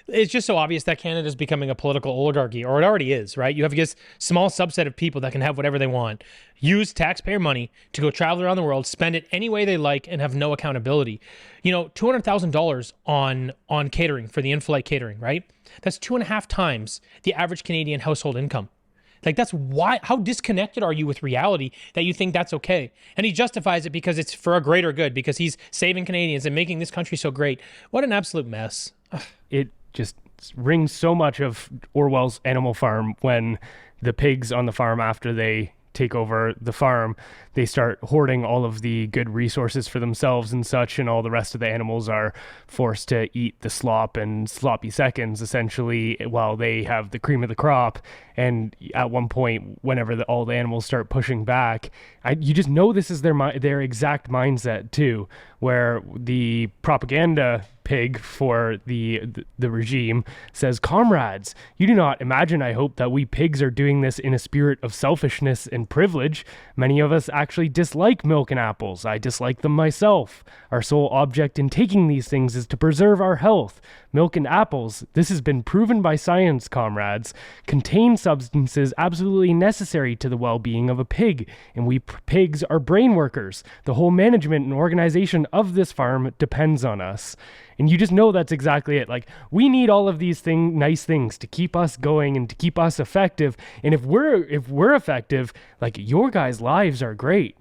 It's just so obvious that Canada is becoming a political oligarchy, or it already is, right? You have this small subset of people that can have whatever they want, use taxpayer money to go travel around the world, spend it any way they like, and have no accountability. You know, $200,000 on catering for the in-flight catering, right? That's 2.5 times the average Canadian household income. Like, that's why, how disconnected are you with reality that you think that's okay? And he justifies it because it's for a greater good, because he's saving Canadians and making this country so great. What an absolute mess. It just rings so much of Orwell's Animal Farm, when the pigs on the farm, after they take over the farm, they start hoarding all of the good resources for themselves and such, and all the rest of the animals are forced to eat the slop and sloppy seconds, essentially, while they have the cream of the crop. And at one point, whenever all the animals start pushing back, you just know this is their exact mindset too, where the propaganda pig for the regime says, "Comrades, you do not imagine, I hope, that we pigs are doing this in a spirit of selfishness and privilege. Many of us actually dislike milk and apples. I dislike them myself. Our sole object in taking these things is to preserve our health. Milk and apples, this has been proven by science, comrades, contain substances absolutely necessary to the well-being of a pig, and we pigs are brain workers. The whole management and organization of this farm depends on us." And you just know that's exactly it. Like, we need all of these nice things to keep us going and to keep us effective. And if we're effective, like, your guys' lives are great.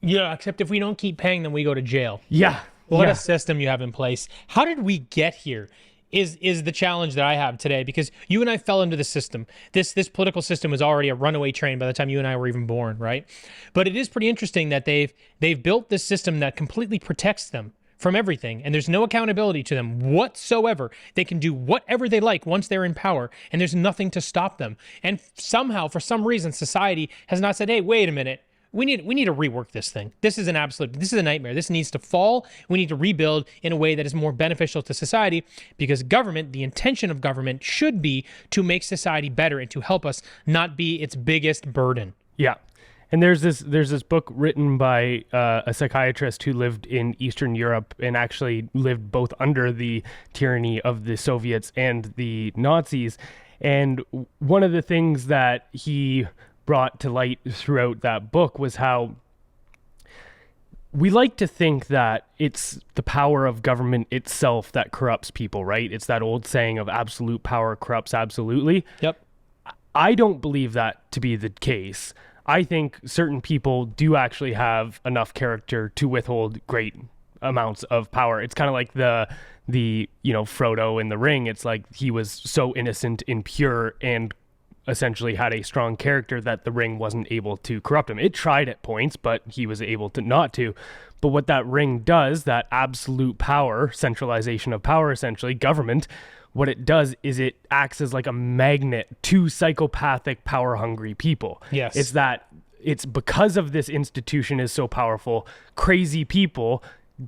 Yeah, except if we don't keep paying them, we go to jail. Yeah. What yeah. a system you have in place. How did we get here? Is the challenge that I have today, because you and I fell into the system. This political system was already a runaway train by the time you and I were even born, right? But it is pretty interesting that they've built this system that completely protects them from everything, and there's no accountability to them whatsoever. They can do whatever they like once they're in power, and there's nothing to stop them. And somehow, for some reason, society has not said, hey, wait a minute. We need to rework this thing. This is a nightmare. This needs to fall. We need to rebuild in a way that is more beneficial to society, because government, the intention of government should be to make society better and to help us, not be its biggest burden. Yeah. And there's this book written by a psychiatrist who lived in Eastern Europe and actually lived both under the tyranny of the Soviets and the Nazis. And one of the things that he brought to light throughout that book was how we like to think that it's the power of government itself that corrupts people, right? It's that old saying of absolute power corrupts absolutely. Yep. I don't believe that to be the case. I think certain people do actually have enough character to withhold great amounts of power. It's kind of like the Frodo in the Ring. It's like he was so innocent and pure and essentially had a strong character that the ring wasn't able to corrupt him. It tried at points, but he was able to not to. But what that ring does, that absolute power, centralization of power, essentially, government, what it does is it acts as like a magnet to psychopathic, power-hungry people. Yes. It's because of this institution is so powerful, crazy people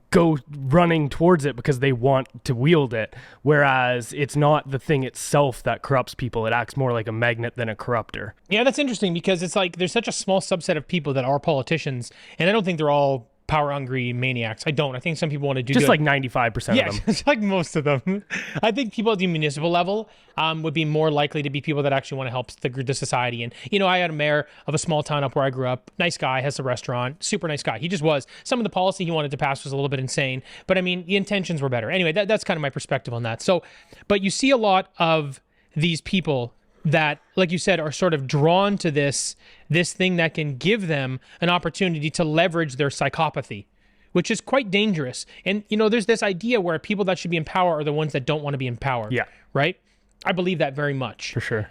go running towards it because they want to wield it, whereas it's not the thing itself that corrupts people. It acts more like a magnet than a corruptor. Yeah, that's interesting, because it's like there's such a small subset of people that are politicians, and I don't think they're all power-hungry maniacs. I think some people want to do just good. like 95% of them. Yeah, it's like most of them. I think people at the municipal level would be more likely to be people that actually want to help the society. And, I had a mayor of a small town up where I grew up, nice guy, has a restaurant, super nice guy. He just was. Some of the policy he wanted to pass was a little bit insane, but I mean, the intentions were better. Anyway, that's kind of my perspective on that. So, but you see a lot of these people that, like you said, are sort of drawn to this thing that can give them an opportunity to leverage their psychopathy, which is quite dangerous. And, there's this idea where people that should be in power are the ones that don't want to be in power. Yeah. Right? I believe that very much. For sure.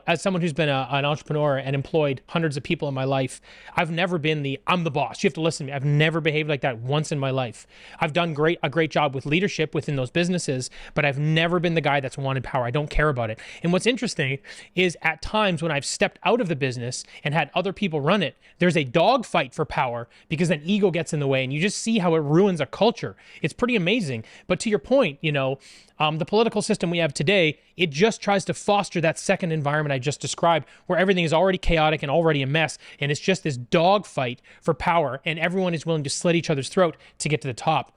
As someone who's been an entrepreneur and employed hundreds of people in my life, I've never been I'm the boss, you have to listen to me. I've never behaved like that once in my life. I've done a great job with leadership within those businesses, but I've never been the guy that's wanted power. I don't care about it. And what's interesting is at times when I've stepped out of the business and had other people run it, there's a dogfight for power because then ego gets in the way, and you just see how it ruins a culture. It's pretty amazing. But to your point, the political system we have today, it just tries to foster that second environment I just described, where everything is already chaotic and already a mess, and it's just this dogfight for power, and everyone is willing to slit each other's throat to get to the top.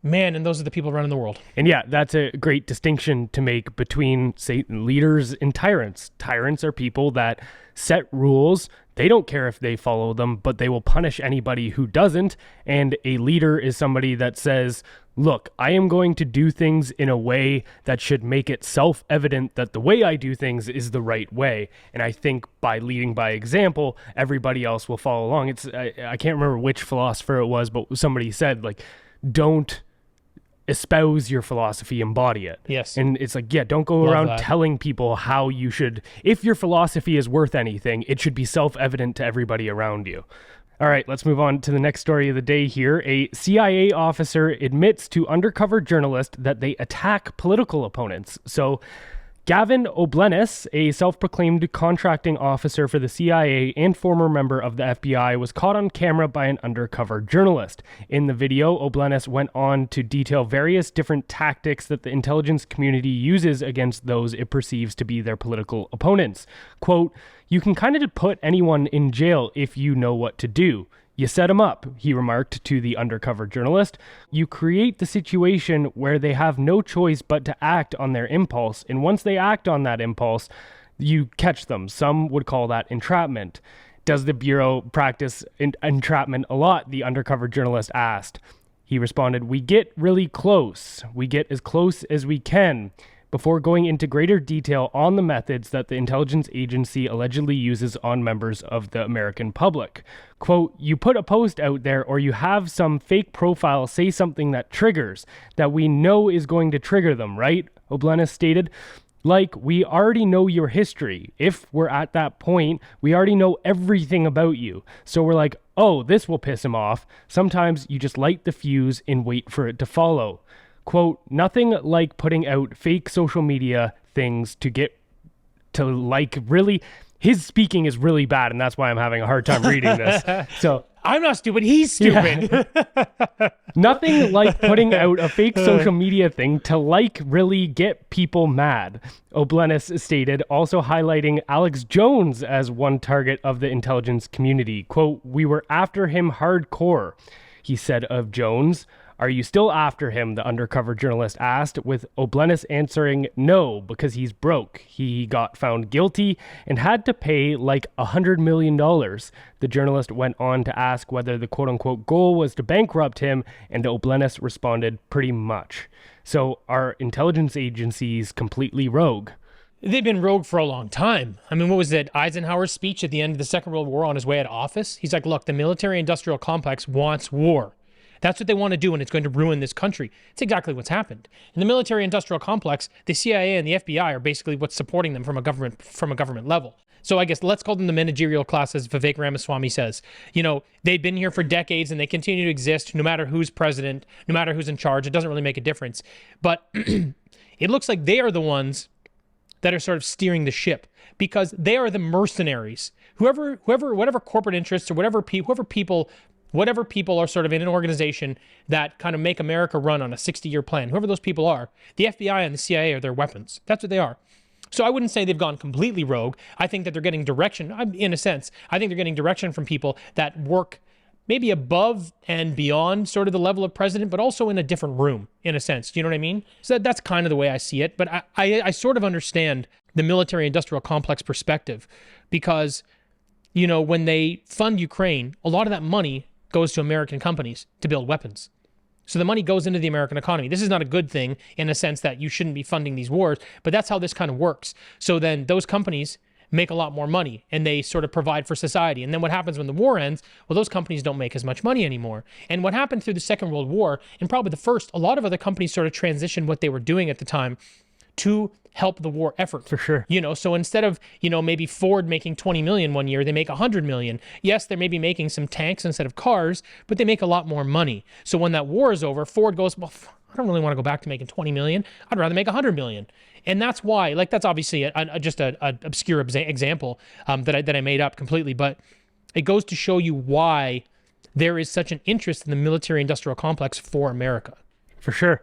Man, and those are the people running the world. And yeah, that's a great distinction to make between, say, leaders and tyrants. Tyrants are people that set rules. They don't care if they follow them, but they will punish anybody who doesn't. And a leader is somebody that says, look, I am going to do things in a way that should make it self-evident that the way I do things is the right way. And I think by leading by example, everybody else will follow along. I can't remember which philosopher it was, but somebody said, like, don't espouse your philosophy, embody it. Yes. And it's like, yeah, don't go around telling people how you should, if your philosophy is worth anything, it should be self-evident to everybody around you. All right, let's move on to the next story of the day here. A CIA officer admits to undercover journalist that they attack political opponents. So Gavin O'Bleness, a self-proclaimed contracting officer for the CIA and former member of the FBI, was caught on camera by an undercover journalist. In the video, O'Bleness went on to detail various different tactics that the intelligence community uses against those it perceives to be their political opponents. Quote, "You can kind of put anyone in jail if you know what to do. You set them up," he remarked to the undercover journalist. "You create the situation where they have no choice but to act on their impulse, and once they act on that impulse, you catch them. Some would call that entrapment." "Does the Bureau practice entrapment a lot?" the undercover journalist asked. He responded, "We get really close. We get as close as we can. before going into greater detail on the methods that the intelligence agency allegedly uses on members of the American public. Quote, "You put a post out there or you have some fake profile say something that triggers, that we know is going to trigger them, right?" O'Bleness stated. Like, we already know your history. If we're at that point, we already know everything about you. So we're like, oh, this will piss him off. Sometimes you just light the fuse and wait for it to follow. Quote, "Nothing like putting out fake social media things to get to like really..." His speaking is really bad, and that's why I'm having a hard time reading this. So I'm not stupid. He's stupid. Yeah. Nothing like putting out a fake social media thing to like really get people mad, O'Bleness stated, also highlighting Alex Jones as one target of the intelligence community. Quote, "We were after him hardcore," he said of Jones. "Are you still after him?" the undercover journalist asked, with O'Bleness answering no, because he's broke. He got found guilty and had to pay like $100 million. The journalist went on to ask whether the quote-unquote goal was to bankrupt him, and O'Bleness responded, "Pretty much." So are intelligence agencies completely rogue? They've been rogue for a long time. I mean, what was it? Eisenhower's speech at the end of the Second World War on his way out of office? He's like, look, the military-industrial complex wants war. That's what they want to do, and it's going to ruin this country. It's exactly what's happened. In the military-industrial complex, the CIA and the FBI are basically what's supporting them from a government level. So I guess let's call them the managerial class, as Vivek Ramaswamy says. You know, they've been here for decades, and they continue to exist no matter who's president, no matter who's in charge. It doesn't really make a difference. But it looks like they are the ones that are sort of steering the ship, because they are the mercenaries. Whatever corporate interests or whatever people are sort of in an organization that kind of make America run on a 60-year plan, whoever those people are, the FBI and the CIA are their weapons. That's what they are. So I wouldn't say they've gone completely rogue. I think that they're getting direction, in a sense. I think they're getting direction from people that work maybe above and beyond sort of the level of president, but also in a different room, in a sense. Do you know what I mean? So that's kind of the way I see it. But I sort of understand the military-industrial complex perspective, because, you know, when they fund Ukraine, a lot of that money goes to American companies to build weapons. So the money goes into the American economy. This is not a good thing in a sense that you shouldn't be funding these wars, but that's how this kind of works. So then those companies make a lot more money and they sort of provide for society. And then what happens when the war ends? Well, those companies don't make as much money anymore. And what happened through the Second World War, and probably the first, a lot of other companies sort of transitioned what they were doing at the time to help the war effort. For sure. You know, so instead of, you know, maybe Ford making 20 million one year, they make 100 million. Yes, they're maybe making some tanks instead of cars, but they make a lot more money. So when that war is over, Ford goes, well, I don't really want to go back to making 20 million. I'd rather make 100 million. And that's why, like, that's obviously just an obscure example that I made up completely, but it goes to show you why there is such an interest in the military-industrial complex for America. For sure.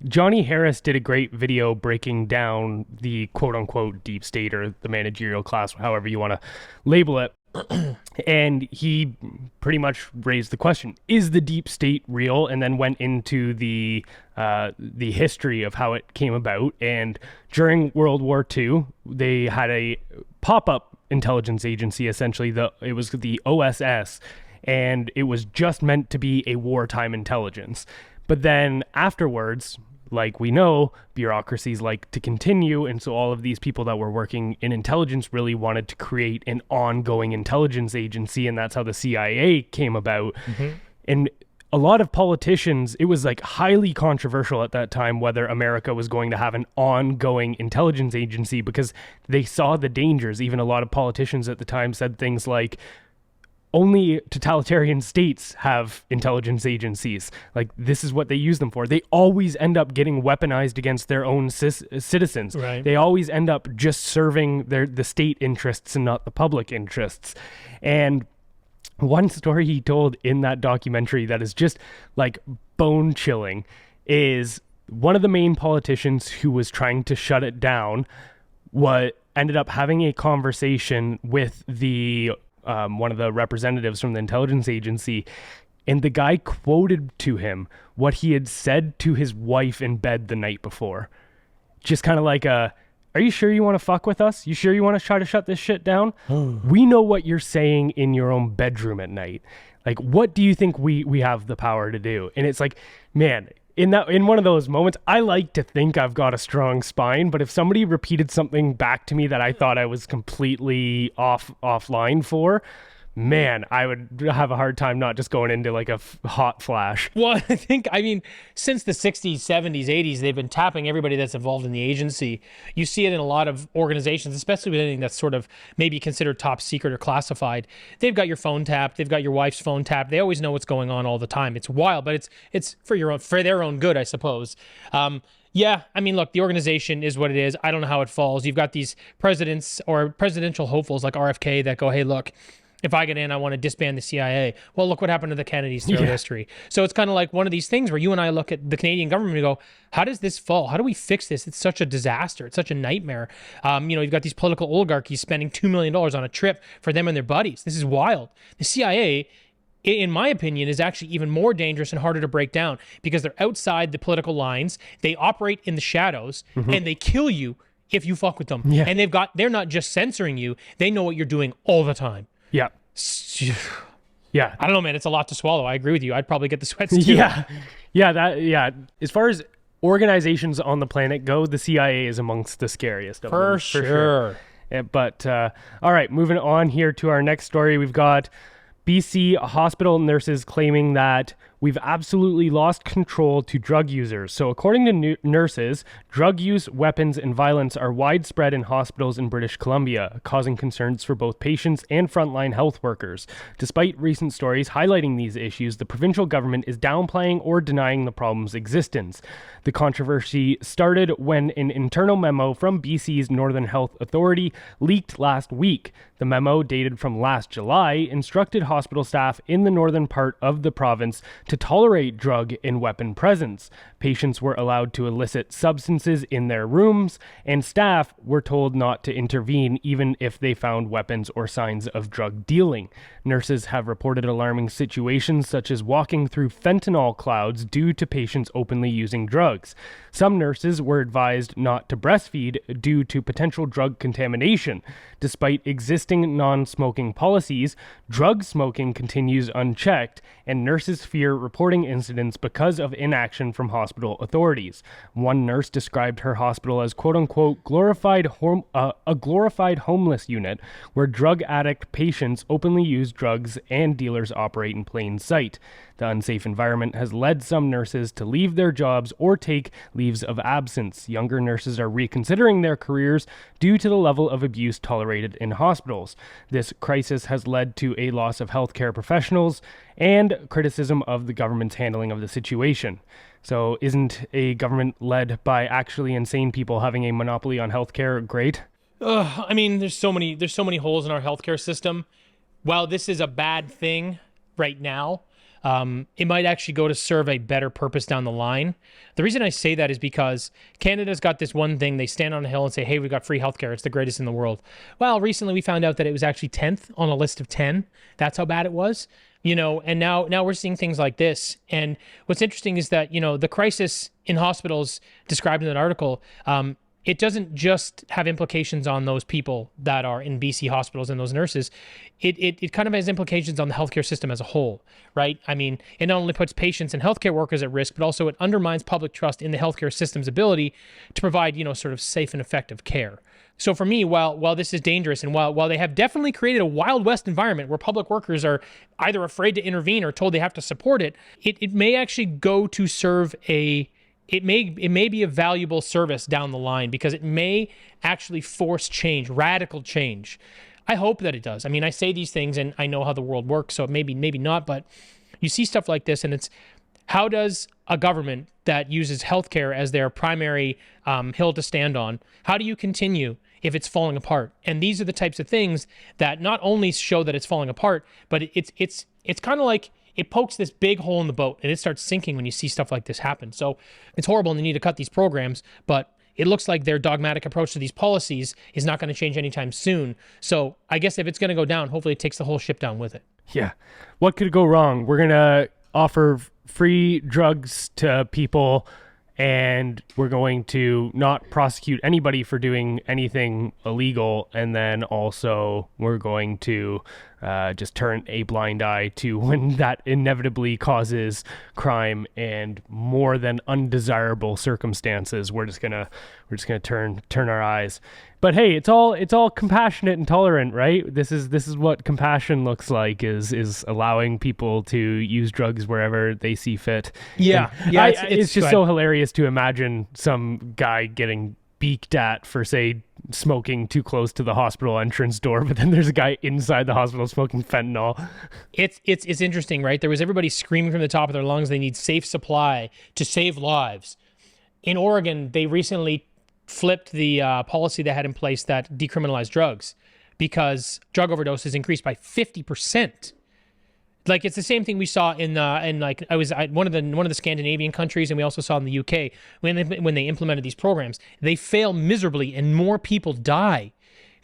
Johnny Harris did a great video breaking down the quote-unquote deep state, or the managerial class, however you want to label it. And he pretty much raised the question, is the deep state real? And then went into the history of how it came about. And during World War II, they had a pop-up intelligence agency, essentially. It was the OSS, and it was just meant to be a wartime intelligence. But then afterwards, like we know, bureaucracies like to continue, and so all of these people that were working in intelligence really wanted to create an ongoing intelligence agency, and that's how the CIA came about. Mm-hmm. And a lot of politicians, it was like highly controversial at that time whether America was going to have an ongoing intelligence agency, because they saw the dangers. Even a lot of politicians at the time said things like, only totalitarian states have intelligence agencies. Like, this is what they use them for. They always end up getting weaponized against their own citizens. Right. They always end up just serving the state interests and not the public interests. And one story he told in that documentary that is just like bone chilling is one of the main politicians who was trying to shut it down ended up having a conversation with the one of the representatives from the intelligence agency, and the guy quoted to him what he had said to his wife in bed the night before. Just kind of like are you sure you want to fuck with us? You sure you want to try to shut this shit down? We know what you're saying in your own bedroom at night. Like, what do you think we have the power to do? And it's like, man, in one of those moments, I like to think I've got a strong spine, but if somebody repeated something back to me that I thought I was completely offline for, man, I would have a hard time not just going into like a hot flash. Well, I mean, since the 60s, 70s, 80s, they've been tapping everybody that's involved in the agency. You see it in a lot of organizations, especially with anything that's sort of maybe considered top secret or classified. They've got your phone tapped. They've got your wife's phone tapped. They always know what's going on all the time. It's wild, but it's for their own good, I suppose. Yeah, I mean, look, the organization is what it is. I don't know how it falls. You've got these presidents or presidential hopefuls like RFK that go, hey, look, if I get in, I want to disband the CIA. Well, look what happened to the Kennedys throughout history. So it's kind of like one of these things where you and I look at the Canadian government and go, how does this fall? How do we fix this? It's such a disaster. It's such a nightmare. You've got these political oligarchies spending $2 million on a trip for them and their buddies. This is wild. The CIA, in my opinion, is actually even more dangerous and harder to break down because they're outside the political lines. They operate in the shadows and they kill you if you fuck with them. Yeah. And they're not just censoring you. They know what you're doing all the time. Yeah. Yeah. I don't know, man. It's a lot to swallow. I agree with you. I'd probably get the sweats too. Yeah. As far as organizations on the planet go, the CIA is amongst the scariest of them. For sure. Yeah, but all right, moving on here to our next story. We've got BC hospital nurses claiming that we've absolutely lost control to drug users. So according to nurses, drug use, weapons, and violence are widespread in hospitals in British Columbia, causing concerns for both patients and frontline health workers. Despite recent stories highlighting these issues, the provincial government is downplaying or denying the problem's existence. The controversy started when an internal memo from BC's Northern Health Authority leaked last week. The memo, dated from last July, instructed hospital staff in the northern part of the province to tolerate drug and weapon presence. Patients were allowed to elicit substances in their rooms, and staff were told not to intervene even if they found weapons or signs of drug dealing. Nurses have reported alarming situations such as walking through fentanyl clouds due to patients openly using drugs. Some nurses were advised not to breastfeed due to potential drug contamination. Despite existing non-smoking policies, drug smoking continues unchecked, and nurses fear reporting incidents because of inaction from hospital authorities. One nurse described her hospital as quote-unquote a glorified homeless unit where drug addict patients openly use drugs and dealers operate in plain sight. The unsafe environment has led some nurses to leave their jobs or take leaves of absence. Younger nurses are reconsidering their careers due to the level of abuse tolerated in hospitals. This crisis has led to a loss of healthcare professionals and criticism of the government's handling of the situation. So isn't a government led by actually insane people having a monopoly on healthcare great? I mean, there's so many holes in our healthcare system. While this is a bad thing right now, it might actually go to serve a better purpose down the line. The reason I say that is because Canada's got this one thing. They stand on a hill and say, hey, we've got free healthcare. It's the greatest in the world. Well, recently we found out that it was actually 10th on a list of 10. That's how bad it was. And now we're seeing things like this. And what's interesting is that, the crisis in hospitals described in that article, it doesn't just have implications on those people that are in BC hospitals and those nurses. It kind of has implications on the healthcare system as a whole, right? I mean, it not only puts patients and healthcare workers at risk, but also it undermines public trust in the healthcare system's ability to provide, sort of safe and effective care. So for me, while this is dangerous and while they have definitely created a Wild West environment where public workers are either afraid to intervene or told they have to support it, it may actually go to serve it may be a valuable service down the line because it may actually force change, radical change. I hope that it does. I mean, I say these things and I know how the world works, so maybe not, but you see stuff like this and it's, how does a government that uses healthcare as their primary hill to stand on, how do you continue if it's falling apart? And these are the types of things that not only show that it's falling apart, but it's kind of like it pokes this big hole in the boat and it starts sinking when you see stuff like this happen. So it's horrible and they need to cut these programs, but it looks like their dogmatic approach to these policies is not going to change anytime soon. So I guess if it's going to go down, hopefully it takes the whole ship down with it. Yeah. What could go wrong? We're going to offer free drugs to people and we're going to not prosecute anybody for doing anything illegal. And then also we're going to just turn a blind eye to when that inevitably causes crime and more than undesirable circumstances. We're just gonna turn our eyes. But hey, it's all compassionate and tolerant, right? This is what compassion looks like, is allowing people to use drugs wherever they see fit. Yeah, And yeah. it's just so hilarious to imagine some guy getting beaked at for, say, smoking too close to the hospital entrance door, but then there's a guy inside the hospital smoking fentanyl. It's interesting, right? There was everybody screaming from the top of their lungs they need safe supply to save lives. In Oregon, they recently flipped the policy they had in place that decriminalized drugs because drug overdoses increased by 50%. Like, it's the same thing we saw in like one of the Scandinavian countries, and we also saw in the UK when they implemented these programs. They fail miserably and more people die.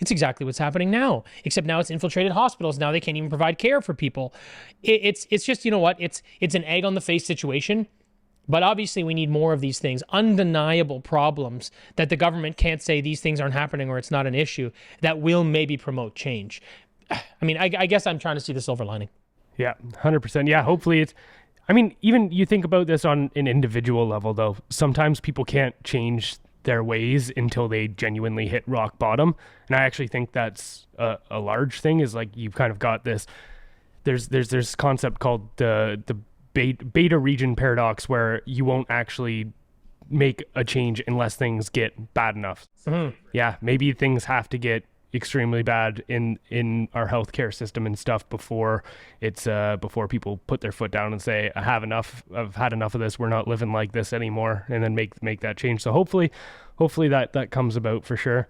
It's exactly what's happening now, except now it's infiltrated hospitals. Now they can't even provide care for people. It's just, you know what? It's an egg on the face situation. But obviously we need more of these things, undeniable problems that the government can't say these things aren't happening or it's not an issue, that will maybe promote change. I mean, I guess I'm trying to see the silver lining. Yeah, 100%. Yeah, hopefully it's... I mean, even you think about this on an individual level, though. Sometimes people can't change their ways until they genuinely hit rock bottom. And I actually think that's a large thing, is like you've kind of got this... There's this concept called the beta region paradox, where you won't actually make a change unless things get bad enough. Mm-hmm. Yeah, maybe things have to get extremely bad in our healthcare system and stuff before people put their foot down and say, I've had enough of this, we're not living like this anymore, and then make that change. So hopefully that comes about for sure.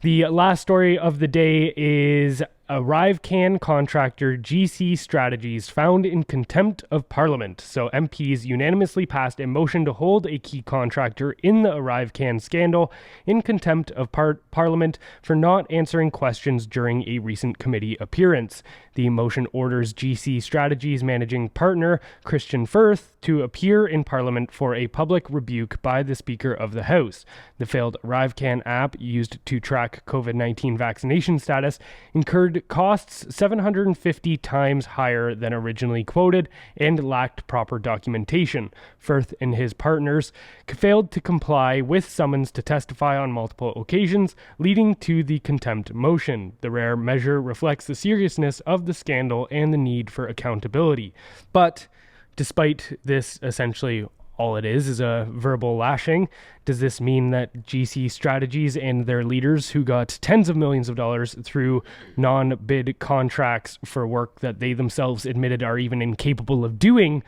The last story of the day is ArriveCan contractor GC Strategies found in contempt of Parliament. So MPs unanimously passed a motion to hold a key contractor in the ArriveCan scandal in contempt of Parliament for not answering questions during a recent committee appearance. The motion orders GC Strategies managing partner Christian Firth to appear in Parliament for a public rebuke by the Speaker of the House. The failed ArriveCan app, used to track COVID-19 vaccination status, incurred costs 750 times higher than originally quoted and lacked proper documentation. Firth and his partners failed to comply with summons to testify on multiple occasions, leading to the contempt motion. The rare measure reflects the seriousness of the scandal and the need for accountability. But despite this, essentially all it is a verbal lashing, does this mean that GC Strategies and their leaders, who got tens of millions of dollars through non-bid contracts for work that they themselves admitted are even incapable of doing,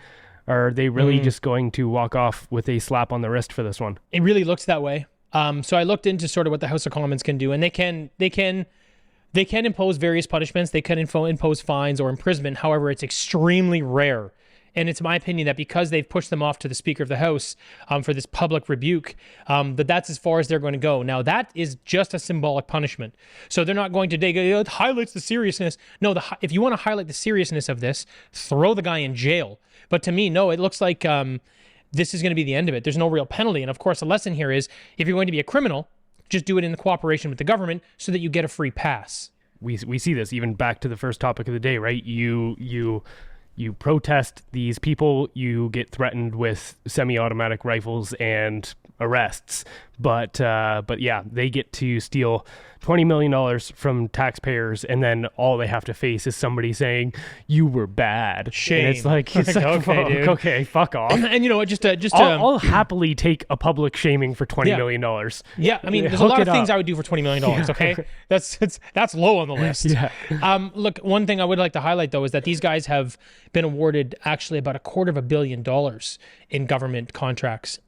are they really just going to walk off with a slap on the wrist for this one? It really looks that way. So I looked into sort of what the House of Commons can do, and they can impose various punishments. They can impose fines or imprisonment. However, it's extremely rare. And it's my opinion that because they've pushed them off to the Speaker of the House for this public rebuke, that's as far as they're going to go. Now, that is just a symbolic punishment. So they're not going to dig. It highlights the seriousness. No, if you want to highlight the seriousness of this, throw the guy in jail. But to me, no, it looks like this is going to be the end of it. There's no real penalty. And of course, the lesson here is if you're going to be a criminal, just do it in cooperation with the government so that you get a free pass. We see this even back to the first topic of the day, right? You protest these people, you get threatened with semi-automatic rifles and arrests. But yeah, they get to steal $20 million from taxpayers, and then all they have to face is somebody saying, you were bad. Shame. And it's like okay, dude. Okay, fuck off. And you know what, I'll happily take a public shaming for $20 million. Yeah, I mean, there's a lot of things I would do for $20 million, okay? That's low on the list. Yeah. Look, one thing I would like to highlight, though, is that these guys have been awarded actually about $250 million in government contracts,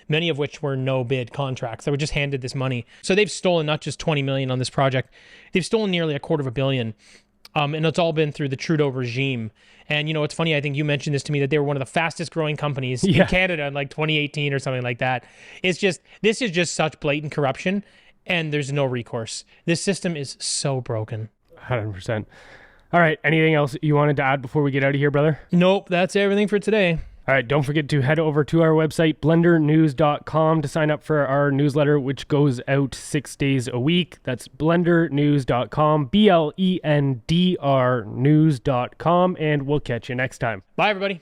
many of which were no-bid contracts. They were just handed this money. So they've stolen not just $20 million on this project, they've stolen nearly $250 million. And it's all been through the Trudeau regime. And, you know, it's funny, I think you mentioned this to me, that they were one of the fastest growing companies in Canada in like 2018 or something like that. This is just such blatant corruption, and there's no recourse. This system is so broken. 100%. All right, anything else you wanted to add before we get out of here, brother? Nope, that's everything for today. All right, don't forget to head over to our website, blendernews.com, to sign up for our newsletter, which goes out 6 days a week. That's blendernews.com, BLENDR news.com, and we'll catch you next time. Bye, everybody.